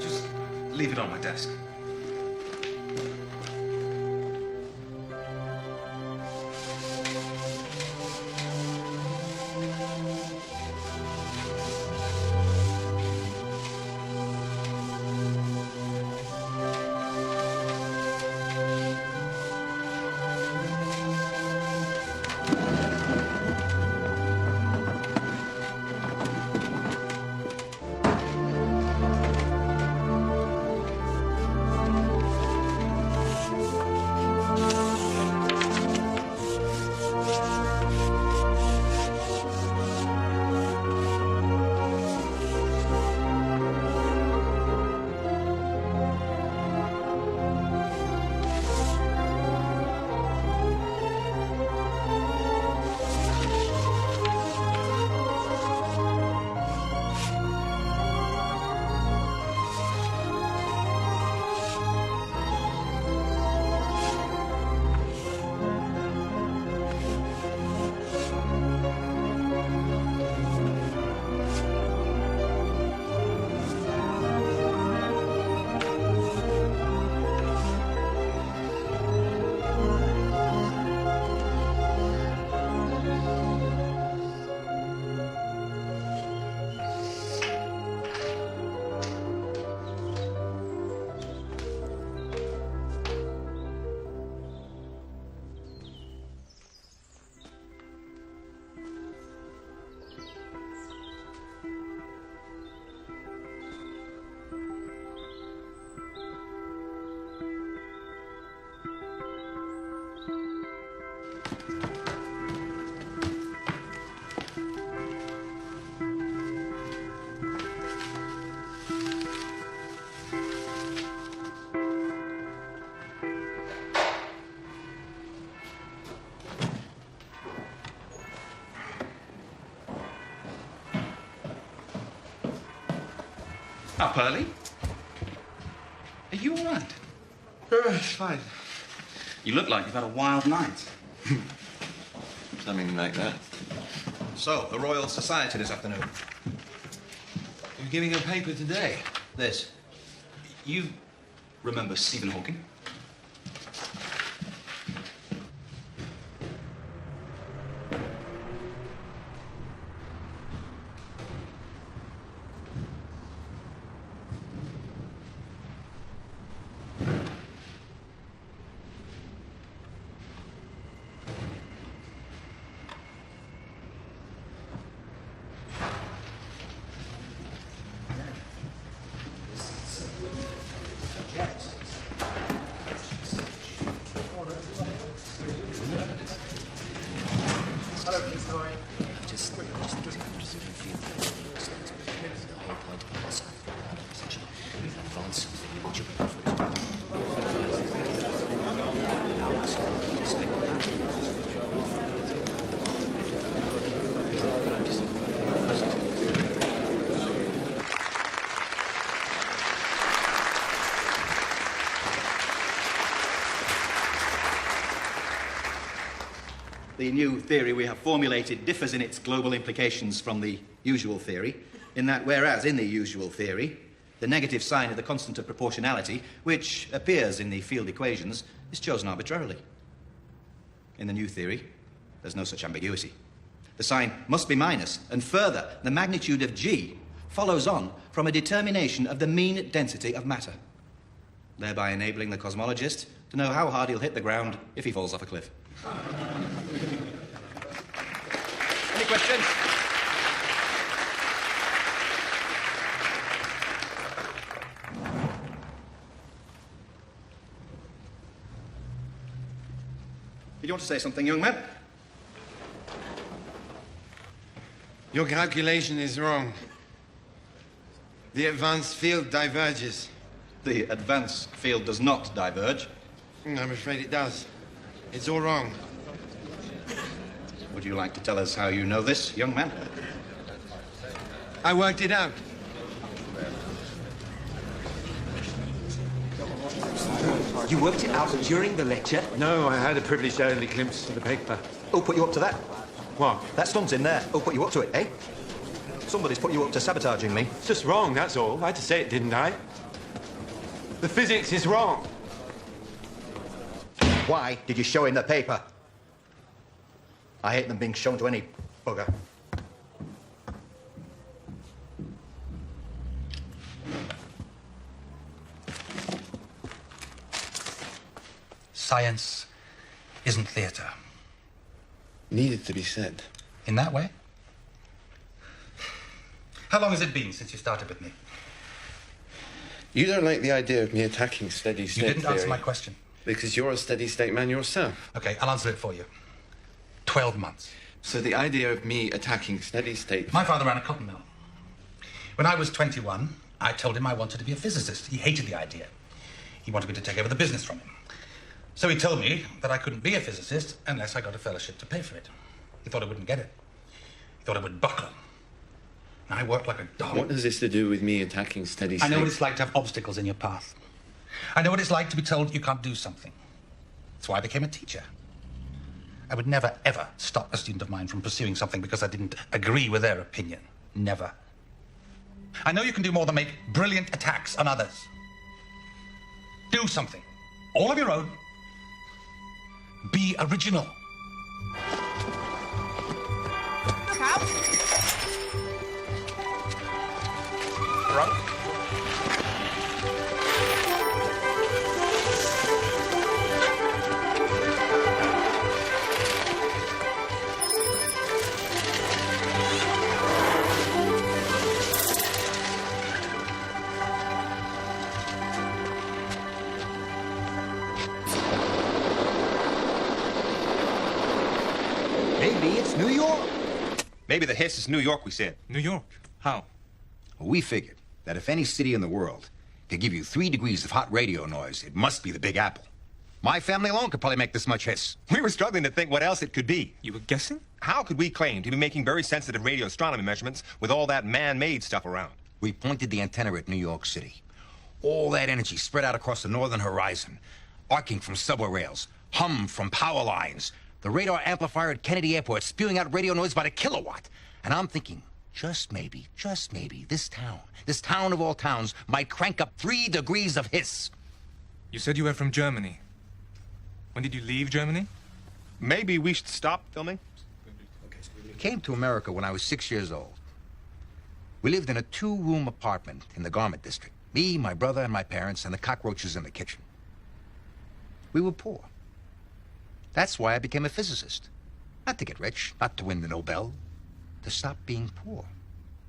Speaker 13: Just leave it on my desk. Up early? Are you all right?
Speaker 8: It's fine.
Speaker 13: You look like you've had a wild night.
Speaker 8: Something like that.
Speaker 13: So, the Royal Society this afternoon.
Speaker 8: You're giving a paper today?
Speaker 13: This. You remember Stephen Hawking?
Speaker 16: just think it's interesting to feel the whole point of the science is such an advance which
Speaker 13: The new theory we have formulated differs in its global implications from the usual theory, in that whereas in the usual theory, the negative sign of the constant of proportionality, which appears in the field equations, is chosen arbitrarily. In the new theory, there's no such ambiguity. The sign must be minus, and further, the magnitude of G follows on from a determination of the mean density of matter, thereby enabling the cosmologist to know how hard he'll hit the ground if he falls off a cliff. Any questions? Did you want to say something, young man?
Speaker 21: Your calculation is wrong. The advanced field diverges.
Speaker 13: The advanced field does not diverge.
Speaker 21: I'm afraid it does. It's all wrong.
Speaker 13: Would you like to tell us how you know this, young man?
Speaker 21: I worked it out.
Speaker 11: You worked it out during the lecture?
Speaker 21: No, I had a privileged early glimpse of the paper.
Speaker 11: Who put you up to that?
Speaker 21: What?
Speaker 11: That stunt's in there. Who put you up to it, eh? Somebody's put you up to sabotaging me.
Speaker 21: It's just wrong, that's all. I had to say it, didn't I? The physics is wrong.
Speaker 11: Why did you show him the paper? I hate them being shown to any bugger.
Speaker 13: Science isn't theatre.
Speaker 2: Needed to be said.
Speaker 13: In that way? How long has it been since you started with me?
Speaker 2: You don't like the idea of me attacking steady state
Speaker 13: You didn't answer
Speaker 2: theory.
Speaker 13: my question.
Speaker 2: Because you're a steady state man yourself.
Speaker 13: Okay, I'll answer it for you. 12 months.
Speaker 2: So the idea of me attacking steady state...
Speaker 13: My father ran a cotton mill. When I was 21, I told him I wanted to be a physicist. He hated the idea. He wanted me to take over the business from him. So he told me that I couldn't be a physicist unless I got a fellowship to pay for it. He thought I wouldn't get it. He thought I would buckle. And I worked like a dog.
Speaker 2: What has this to do with me attacking steady state?
Speaker 13: I know what it's like to have obstacles in your path. I know what it's like to be told you can't do something. That's why I became a teacher. I would never, ever stop a student of mine from pursuing something because I didn't agree with their opinion. Never. I know you can do more than make brilliant attacks on others. Do something. All of your own. Be original.
Speaker 22: Look out!
Speaker 13: Drunk?
Speaker 1: Maybe it's New York.
Speaker 9: Maybe the hiss is New York, we said.
Speaker 3: New York? How?
Speaker 1: Well, we figured that if any city in the world could give you 3 degrees of hot radio noise, it must be the Big Apple. My family alone could probably make this much hiss.
Speaker 9: We were struggling to think what else it could be.
Speaker 3: You were guessing?
Speaker 9: How could we claim to be making very sensitive radio astronomy measurements with all that man-made stuff around?
Speaker 1: We pointed the antenna at New York City. All that energy spread out across the northern horizon, arcing from subway rails, hum from power lines, the radar amplifier at Kennedy Airport spewing out radio noise by the kilowatt. And I'm thinking, just maybe, this town of all towns, might crank up 3 degrees of hiss.
Speaker 3: You said you were from Germany. When did you leave Germany?
Speaker 9: Maybe we should stop filming?
Speaker 1: I came to America when I was 6 years old. We lived in a 2-room apartment in the garment district. Me, my brother, and my parents, and the cockroaches in the kitchen. We were poor. That's why I became a physicist. Not to get rich, not to win the Nobel. To stop being poor.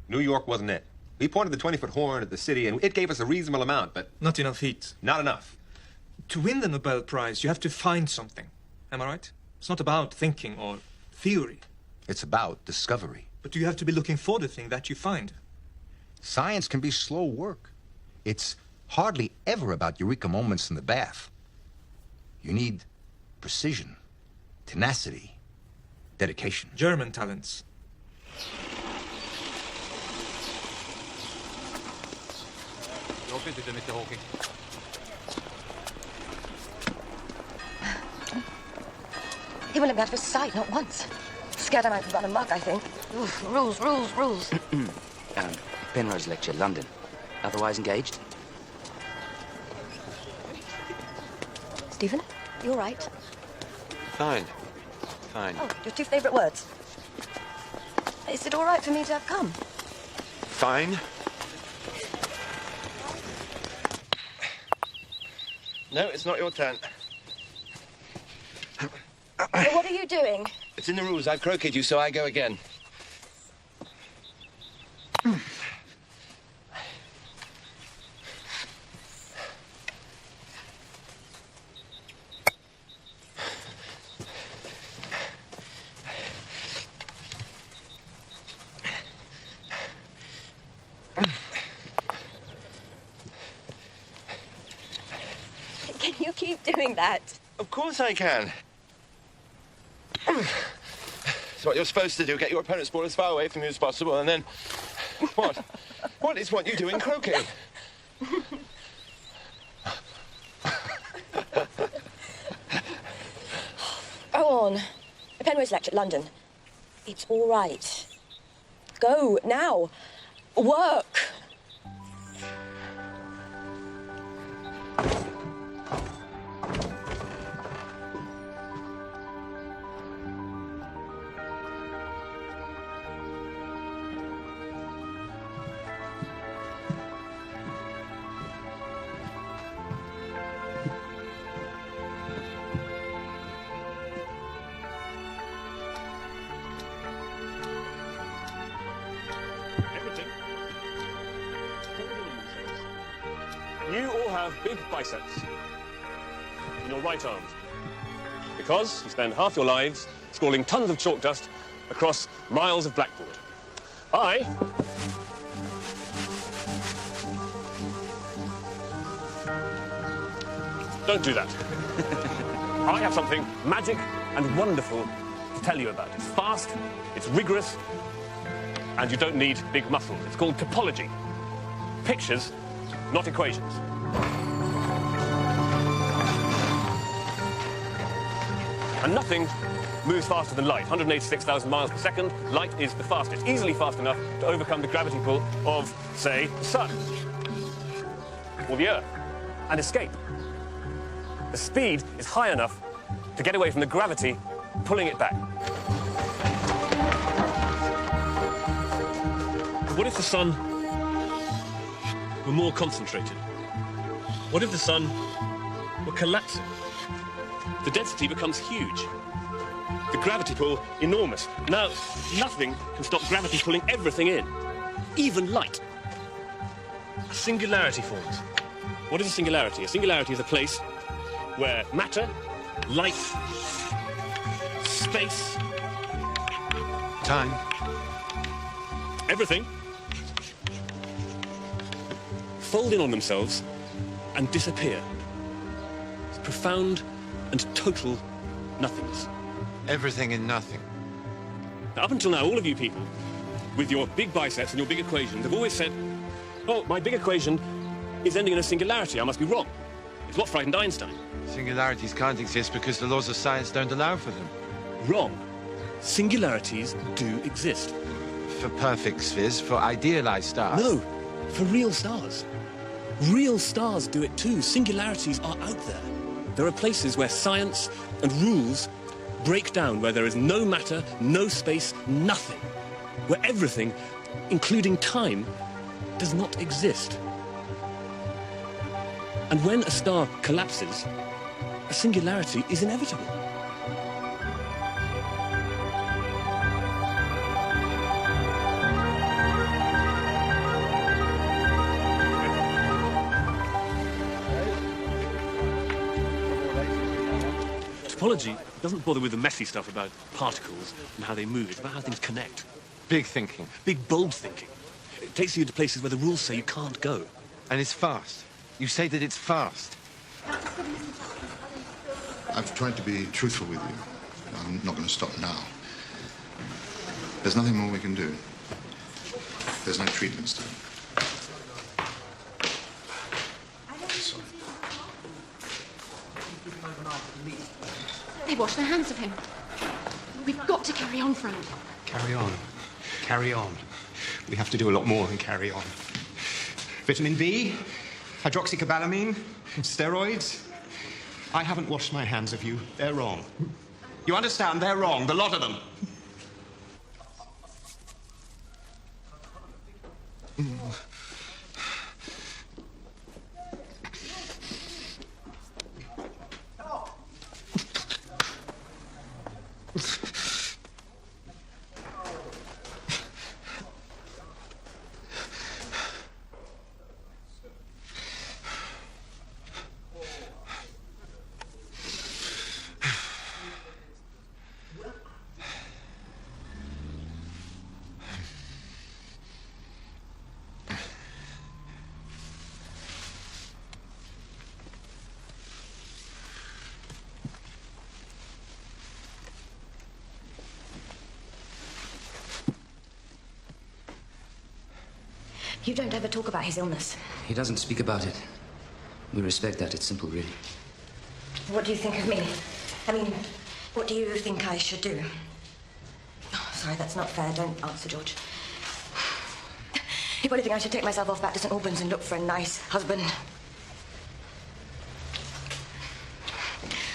Speaker 9: New York wasn't it. We pointed the 20-foot horn at the city, and it gave us a reasonable amount, but...
Speaker 3: Not enough heat.
Speaker 9: Not enough.
Speaker 3: To win the Nobel Prize, you have to find something. Am I right? It's not about thinking or theory.
Speaker 1: It's about discovery.
Speaker 3: But do you have to be looking for the thing that you find?
Speaker 1: Science can be slow work. It's hardly ever about eureka moments in the bath. You need precision, tenacity, dedication.
Speaker 3: German talents.
Speaker 21: Your visitor, Mr. Hawking.
Speaker 17: He wouldn't let me out of his sight, not once. Scared I might run amok, I think. Oof, rules, rules, rules.
Speaker 16: Penrose Lecture, London. Otherwise engaged?
Speaker 17: Stephen, you all right?
Speaker 8: Fine. Fine.
Speaker 17: Oh, your two favourite words. Is it all right for me to have come?
Speaker 8: Fine. No, it's not your turn.
Speaker 17: What are you doing?
Speaker 8: It's in the rules. I've croqueted you, so I go again.
Speaker 17: Can you keep doing that?
Speaker 8: Of course I can. It's what you're supposed to do. Get your opponent's ball as far away from you as possible, and then... What? What is what you do in croquet?
Speaker 17: Go on. Penrose Lecture, London. It's all right. Go, now. Work.
Speaker 18: You all have big biceps in your right arms because you spend half your lives scrawling tons of chalk dust across miles of blackboard. I don't do that. I have something magic and wonderful to tell you about. It's fast, it's rigorous, and you don't need big muscles. It's called topology. Pictures, not equations. And nothing moves faster than light. 186,000 miles per second. Light is the fastest, easily fast enough to overcome the gravity pull of, say, the sun or the Earth and escape. The speed is high enough to get away from the gravity pulling it back. What if the sun were more concentrated? What if the sun were collapsing? The density becomes huge. The gravity pull enormous. Now, nothing can stop gravity pulling everything in, even light. A singularity forms. What is a singularity? A singularity is a place where matter, light, space,
Speaker 8: time,
Speaker 18: everything fold in on themselves and disappear. It's profound and total nothingness.
Speaker 8: Everything in nothing.
Speaker 18: Now, up until now, all of you people, with your big biceps and your big equations, have always said, oh, my big equation is ending in a singularity. I must be wrong. It's what frightened Einstein.
Speaker 21: Singularities can't exist because the laws of science don't allow for them.
Speaker 18: Wrong. Singularities do exist.
Speaker 21: For perfect spheres, for idealized stars.
Speaker 18: No, for real stars. Real stars do it too. Singularities are out there. There are places where science and rules break down, where there is no matter, no space, nothing. Where everything, including time, does not exist. And when a star collapses, a singularity is inevitable. Topology doesn't bother with the messy stuff about particles and how they move. It's about how things connect.
Speaker 21: Big thinking.
Speaker 18: Big, bold thinking. It takes you to places where the rules say you can't go.
Speaker 21: And it's fast. You say that it's fast.
Speaker 6: I've tried to be truthful with you. I'm not going to stop now. There's nothing more we can do. There's no treatment still. Sorry.
Speaker 5: They wash their hands of him. We've got to carry on, Frank.
Speaker 2: Carry on. Carry on. We have to do a lot more than carry on. Vitamin B, hydroxycobalamin, steroids. I haven't washed my hands of you. They're wrong. You understand? They're wrong, the lot of them.
Speaker 17: You don't ever talk about his illness.
Speaker 16: He doesn't speak about it. We respect that. It's simple, really.
Speaker 17: What do you think of me? I mean, what do you think I should do? Oh, sorry, that's not fair. Don't answer, George. If anything, I should take myself off back to St. Albans and look for a nice husband.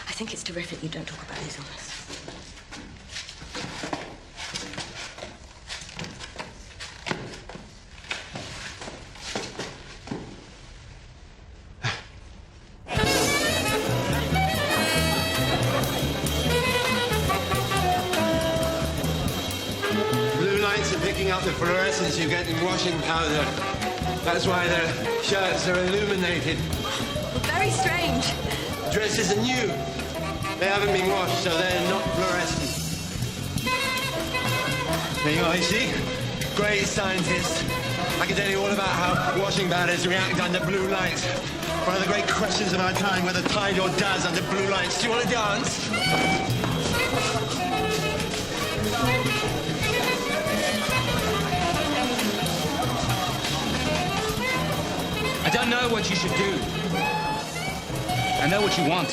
Speaker 17: I think it's terrific you don't talk about his illness.
Speaker 21: The fluorescence you get in washing powder. That's why their shirts are illuminated.
Speaker 17: Very strange.
Speaker 21: Dresses are new. They haven't been washed, so they're not fluorescent. There you are, you see? Great scientist. I can tell you all about how washing powders react under blue light. One of the great questions of our time, whether Tide or Daz under blue lights. Do you want to dance?
Speaker 10: I don't know what you should do. I know what you want.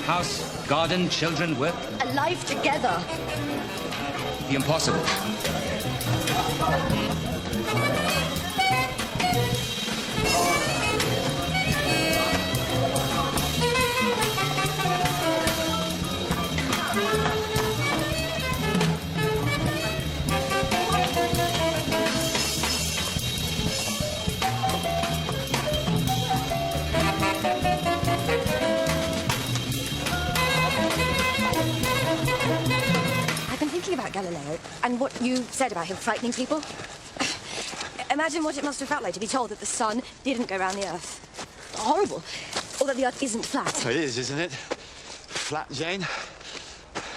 Speaker 10: House, garden, children, work.
Speaker 17: Alive together.
Speaker 10: The impossible.
Speaker 17: About Galileo and what you said about him frightening people. Imagine what it must have felt like to be told that the sun didn't go around the Earth. Horrible. Or that the Earth isn't flat.
Speaker 21: It is, isn't it? Flat, Jane?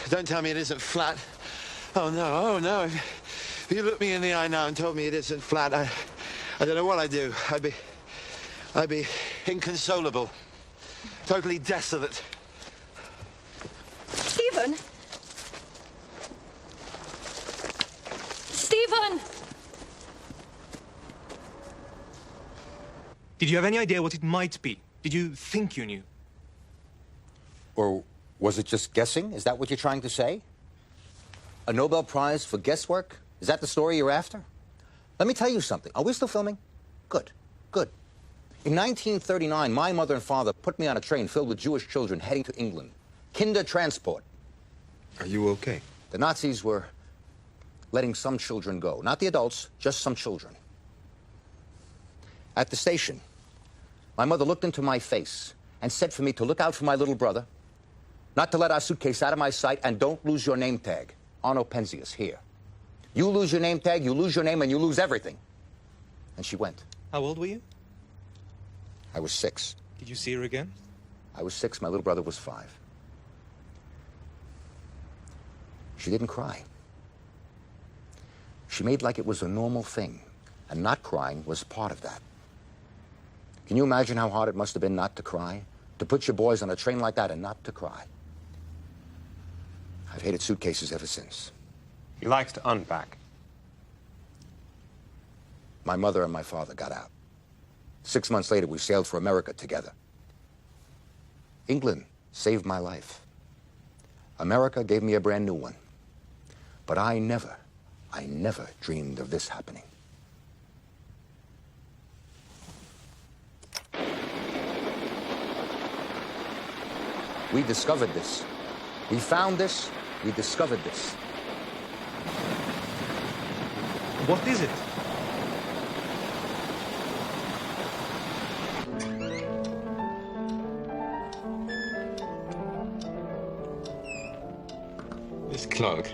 Speaker 21: Don't tell me it isn't flat. Oh, no. If you looked me in the eye now and told me it isn't flat, I don't know what I'd do. I'd be inconsolable. Totally desolate.
Speaker 17: Stephen! Stephen!
Speaker 3: Did you have any idea what it might be? Did you think you knew?
Speaker 1: Or was it just guessing? Is that what you're trying to say? A Nobel Prize for guesswork? Is that the story you're after? Let me tell you something. Are we still filming? Good. In 1939, my mother and father put me on a train filled with Jewish children heading to England. Kinder transport.
Speaker 9: Are you okay?
Speaker 1: The Nazis were letting some children go. Not the adults, just some children. At the station, my mother looked into my face and said for me to look out for my little brother, not to let our suitcase out of my sight, and don't lose your name tag. Arno Penzias, here. You lose your name tag, you lose your name, and you lose everything. And she went.
Speaker 3: How old were you?
Speaker 1: I was 6.
Speaker 3: Did you see her again?
Speaker 1: I was 6, my little brother was 5. She didn't cry. She made like it was a normal thing, and not crying was part of that. Can you imagine how hard it must have been not to cry? To put your boys on a train like that and not to cry? I've hated suitcases ever since.
Speaker 9: He likes to unpack.
Speaker 1: My mother and my father got out. 6 months later, we sailed for America together. England saved my life. America gave me a brand new one. But I never dreamed of this happening. We discovered this. We found this. We discovered this.
Speaker 3: What is it?
Speaker 18: This cloak.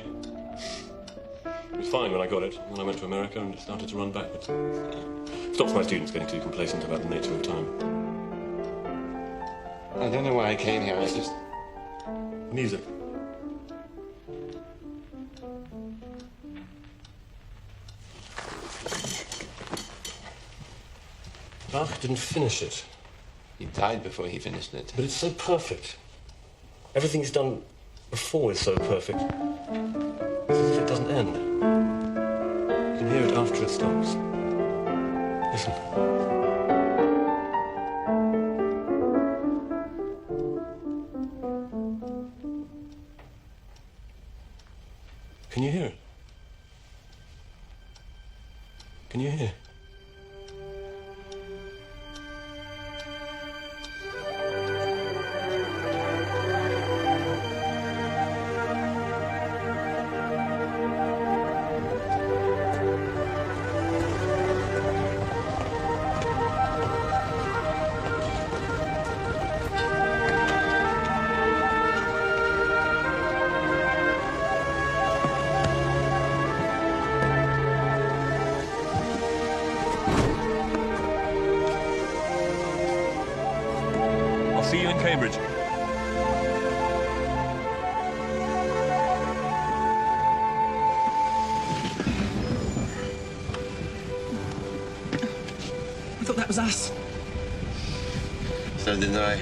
Speaker 18: It was fine when I got it. When I went to America and it started to run backwards. Stops my students getting too complacent about the nature of time.
Speaker 8: I don't know why I came here. I just...
Speaker 18: Music. Bach didn't finish it.
Speaker 8: He died before he finished it.
Speaker 18: But it's so perfect. Everything he's done before is so perfect. It's as if it doesn't end. You can hear it after it stops. Listen. Can you hear it? Can you hear? See you in Cambridge.
Speaker 20: I thought that was us.
Speaker 8: So did I.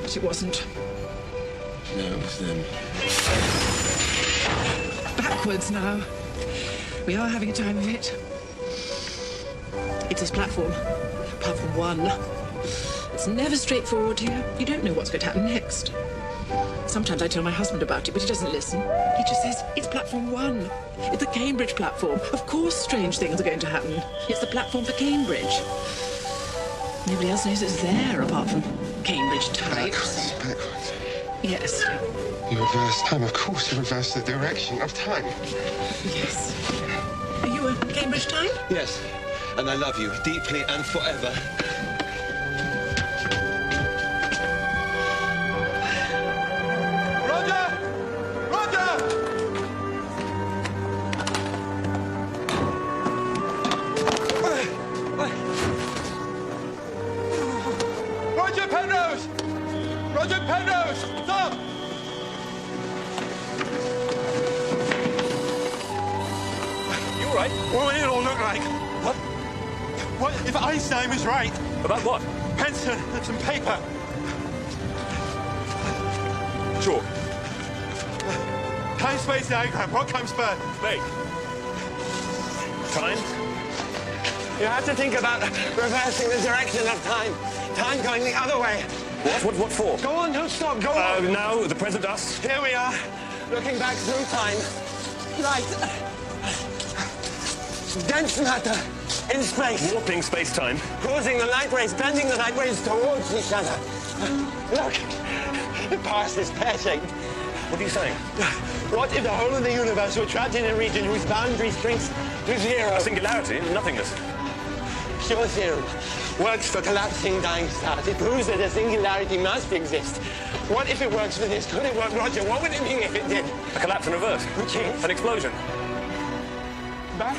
Speaker 20: But it wasn't.
Speaker 8: No, it was them.
Speaker 20: Backwards now. We are having a time of it. It's this platform. Platform 1. It's never straightforward here. You don't know what's going to happen next. Sometimes I tell my husband about it, but he doesn't listen. He just says, it's platform 1. It's the Cambridge platform. Of course strange things are going to happen. It's the platform for Cambridge. Nobody else knows it's there apart from Cambridge types.
Speaker 8: Backwards.
Speaker 20: Yes.
Speaker 8: You reverse time. Of course you reverse the direction of time.
Speaker 20: Yes. Are you a Cambridge type?
Speaker 11: Yes. And I love you deeply and forever.
Speaker 21: Roger Penrose! Roger Penrose! Stop!
Speaker 18: You all right?
Speaker 21: What did it all look like? What if Einstein was right?
Speaker 18: About what?
Speaker 21: Pencil and some paper.
Speaker 18: Sure.
Speaker 21: Time-space diagram. What comes first?
Speaker 18: Space. Time?
Speaker 21: You have to think about reversing the direction of time. Time going the other way.
Speaker 18: What for?
Speaker 21: Go on, don't stop. Go on.
Speaker 18: Now, the present us.
Speaker 21: Here we are, looking back through time. Light. Dense matter in space.
Speaker 18: Warping space-time.
Speaker 21: Causing the light rays, bending the light rays towards each other. Look, the past is pear-shaped.
Speaker 18: What are you saying?
Speaker 21: What if the whole of the universe were trapped in a region whose boundary shrinks to zero?
Speaker 18: A singularity, nothingness.
Speaker 21: Your theorem works for collapsing dying stars. It proves that a singularity must exist. What if it works for this? Could it work, Roger? What would it mean if it did?
Speaker 18: A collapse in reverse.
Speaker 21: Which is?
Speaker 18: An explosion.
Speaker 21: Back?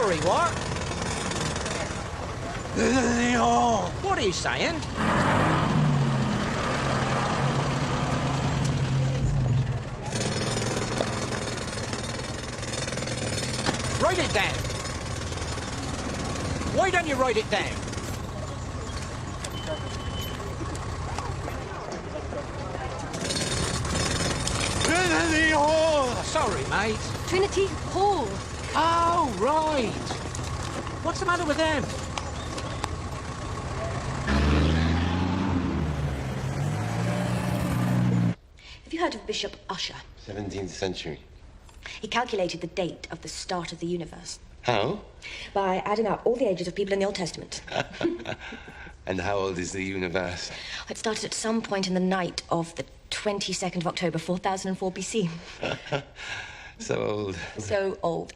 Speaker 4: Sorry, what? What are you saying? Write it down. Why don't you write it down? Trinity Hall! Sorry, mate.
Speaker 17: Trinity Hall.
Speaker 4: Oh, right. What's the matter with them?
Speaker 17: Have you heard of Bishop Ussher?
Speaker 8: 17th century.
Speaker 17: He calculated the date of the start of the universe
Speaker 8: How?
Speaker 17: by adding up all the ages of people in the Old Testament.
Speaker 8: And how old is the universe?
Speaker 17: It started at some point in the night of the 22nd of October, 4004 BC.
Speaker 8: So old.
Speaker 17: So old.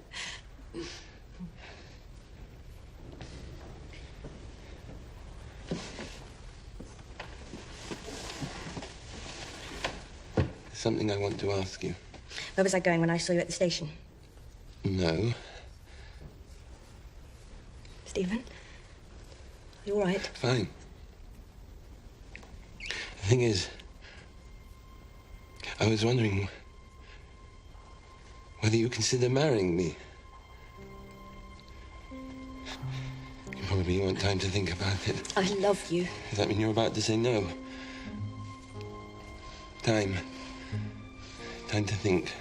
Speaker 8: Something I want to ask you.
Speaker 17: Where was I going when I saw you at the station?
Speaker 8: No.
Speaker 17: Stephen? Are you all right?
Speaker 8: Fine. The thing is, I was wondering whether you consider marrying me. You probably want time to think about it.
Speaker 17: I love you.
Speaker 8: Does that mean you're about to say no? Time. Time to think.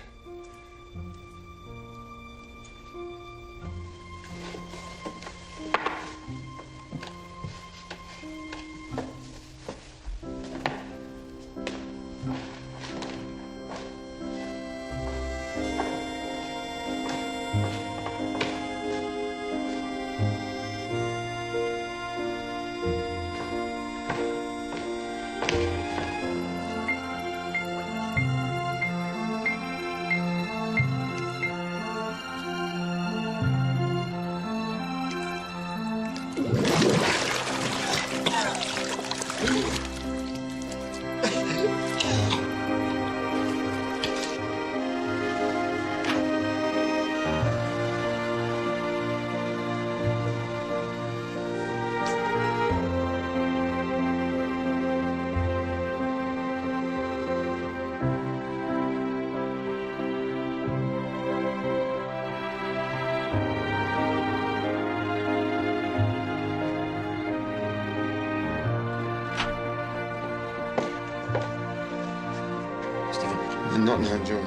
Speaker 21: Not now, John.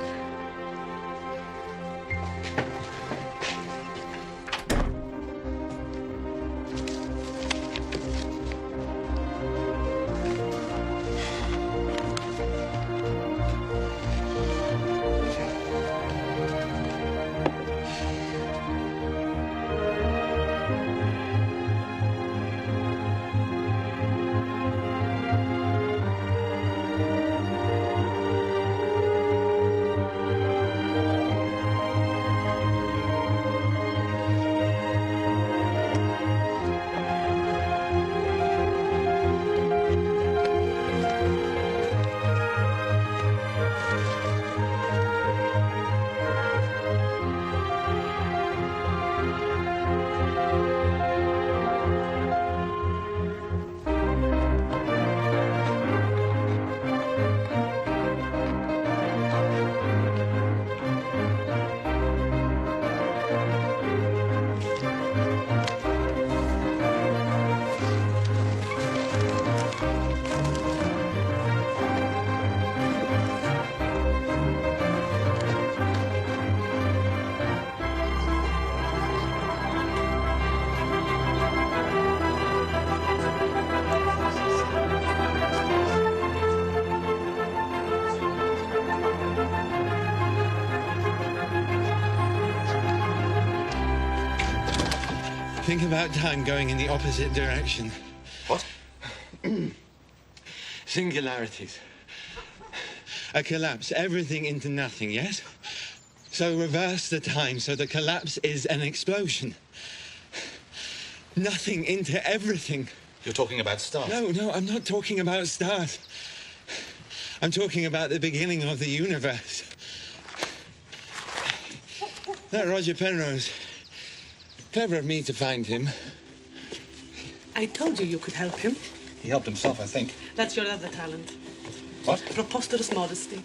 Speaker 21: Think about time going in the opposite direction.
Speaker 8: What?
Speaker 21: Singularities. A collapse, everything into nothing, yes? So reverse the time so the collapse is an explosion. Nothing into everything.
Speaker 14: You're talking about stars?
Speaker 21: No, I'm not talking about stars. I'm talking about the beginning of the universe. That Roger Penrose, Clever of me to find him.
Speaker 20: I told you you could help him.
Speaker 14: He helped himself, I think.
Speaker 20: That's your other talent.
Speaker 14: What?
Speaker 20: Preposterous modesty.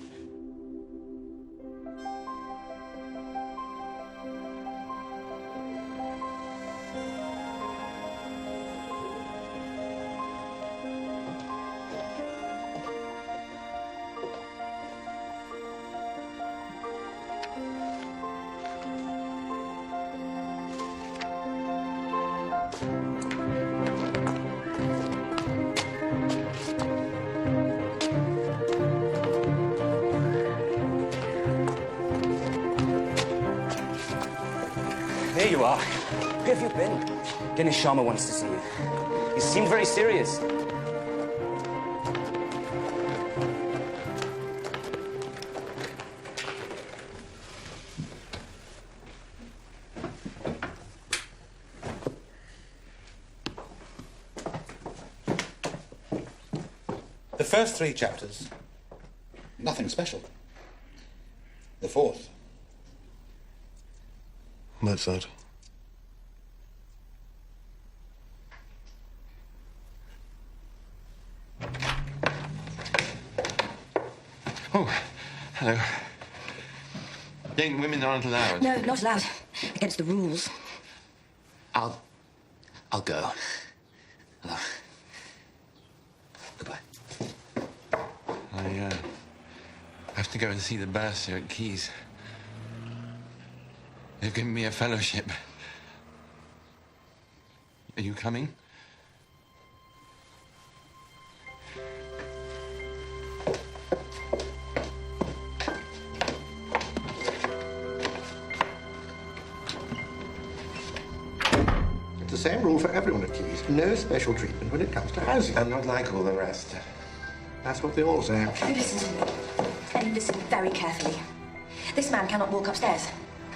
Speaker 10: There you are. Where have you been? Dennis Sharma wants to see you. You seemed very serious.
Speaker 14: The first 3 chapters, nothing special. The 4th.
Speaker 8: What's that? Oh, hello. Young women aren't allowed.
Speaker 17: No, not allowed. Against the rules.
Speaker 10: I'll go. Hello. Goodbye.
Speaker 8: I have to go and see the barrister at Keys. They've given me a fellowship. Are you coming?
Speaker 7: It's the same rule for everyone at Keys. No special treatment when it comes to housing.
Speaker 8: I'm not like all the rest.
Speaker 7: That's what they all say.
Speaker 17: You listen to me. And you listen very carefully. This man cannot walk upstairs.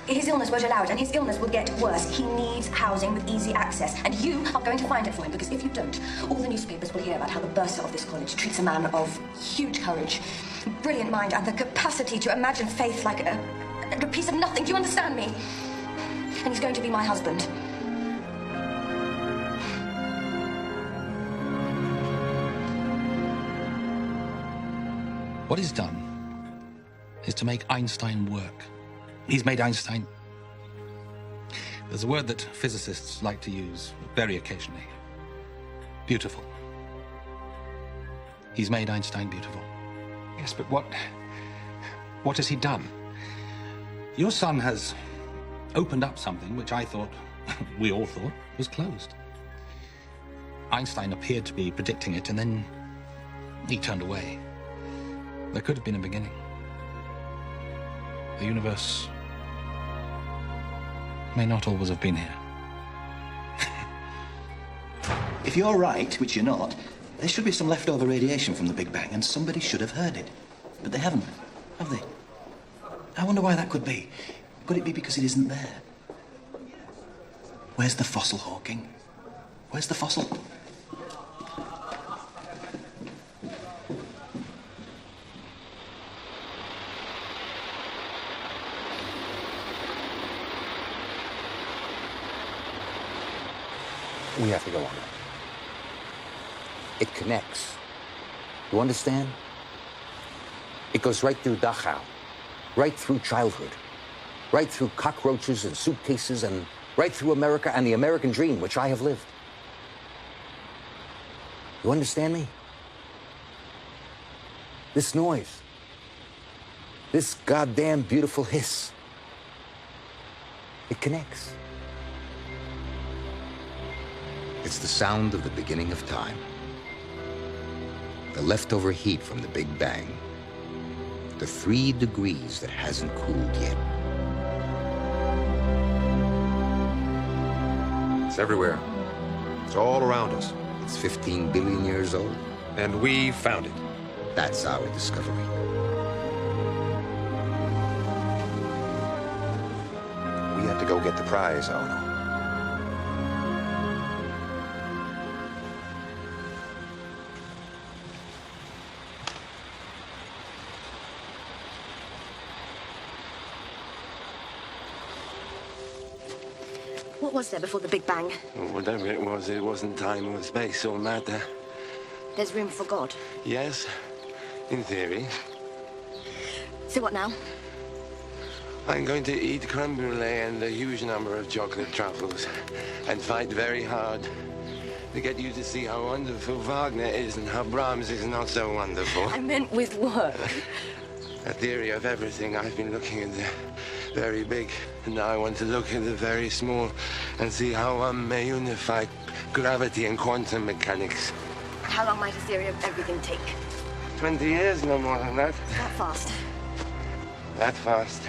Speaker 17: His illness won't allow it, and his illness will get worse. He needs housing with easy access, and you are going to find it for him, because if you don't, all the newspapers will hear about how the bursar of this college treats a man of huge courage, brilliant mind, and the capacity to imagine faith like a piece of nothing. Do you understand me? And he's going to be my husband.
Speaker 15: What he's done is to make Einstein work. He's made Einstein... There's a word that physicists like to use very occasionally. Beautiful. He's made Einstein beautiful.
Speaker 2: Yes, but what has he done?
Speaker 15: Your son has opened up something which I thought, we all thought, was closed. Einstein appeared to be predicting it, and then he turned away. There could have been a beginning. The universe may not always have been here.
Speaker 13: If you're right, which you're not, there should be some leftover radiation from the Big Bang, and somebody should have heard it. But they haven't, have they? I wonder why that could be. Could it be because it isn't there? Where's the fossil, Hawking? Where's the fossil?
Speaker 11: We have to go on. It connects. You understand? It goes right through Dachau, right through childhood, right through cockroaches and suitcases, and right through America and the American dream, which I have lived. You understand me? This noise, this goddamn beautiful hiss, it connects.
Speaker 1: It's the sound of the beginning of time. The leftover heat from the Big Bang. The 3 degrees that hasn't cooled yet. It's everywhere. It's all around us. It's 15 billion years old.
Speaker 9: And we found it.
Speaker 1: That's our discovery.
Speaker 8: We have to go get the prize, Ono.
Speaker 17: What was there before the Big Bang?
Speaker 21: Whatever it wasn't time or space or matter.
Speaker 17: There's room for God.
Speaker 21: Yes, in theory.
Speaker 17: So what now?
Speaker 21: I'm going to eat creme brulee and a huge number of chocolate truffles and fight very hard to get you to see how wonderful Wagner is and how Brahms is not so wonderful.
Speaker 17: I meant with work.
Speaker 21: A theory of everything. I've been looking at the very big, and now I want to look at the very small and see how one may unify gravity and quantum mechanics.
Speaker 17: How long might a theory of everything take?
Speaker 21: 20 years, no more than that.
Speaker 17: That fast.
Speaker 21: That fast.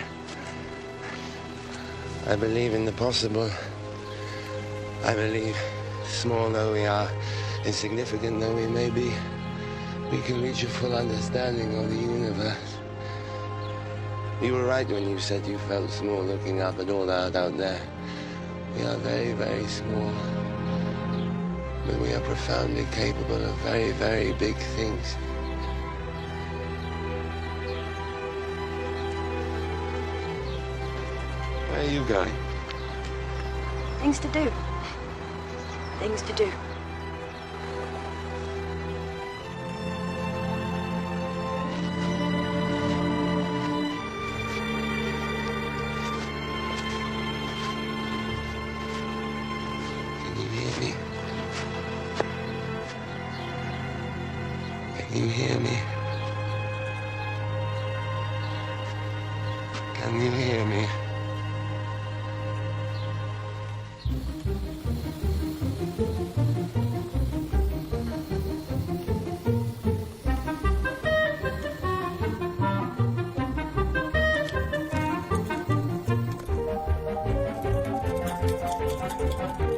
Speaker 21: I believe in the possible. I believe, small though we are, insignificant though we may be, we can reach a full understanding of the universe. You were right when you said you felt small looking up at all that out there. We are very, very small. But we are profoundly capable of very, very big things. Where are you going?
Speaker 17: Things to do. Things to do.
Speaker 21: Can you hear me? Can you hear me?
Speaker 17: Thank you.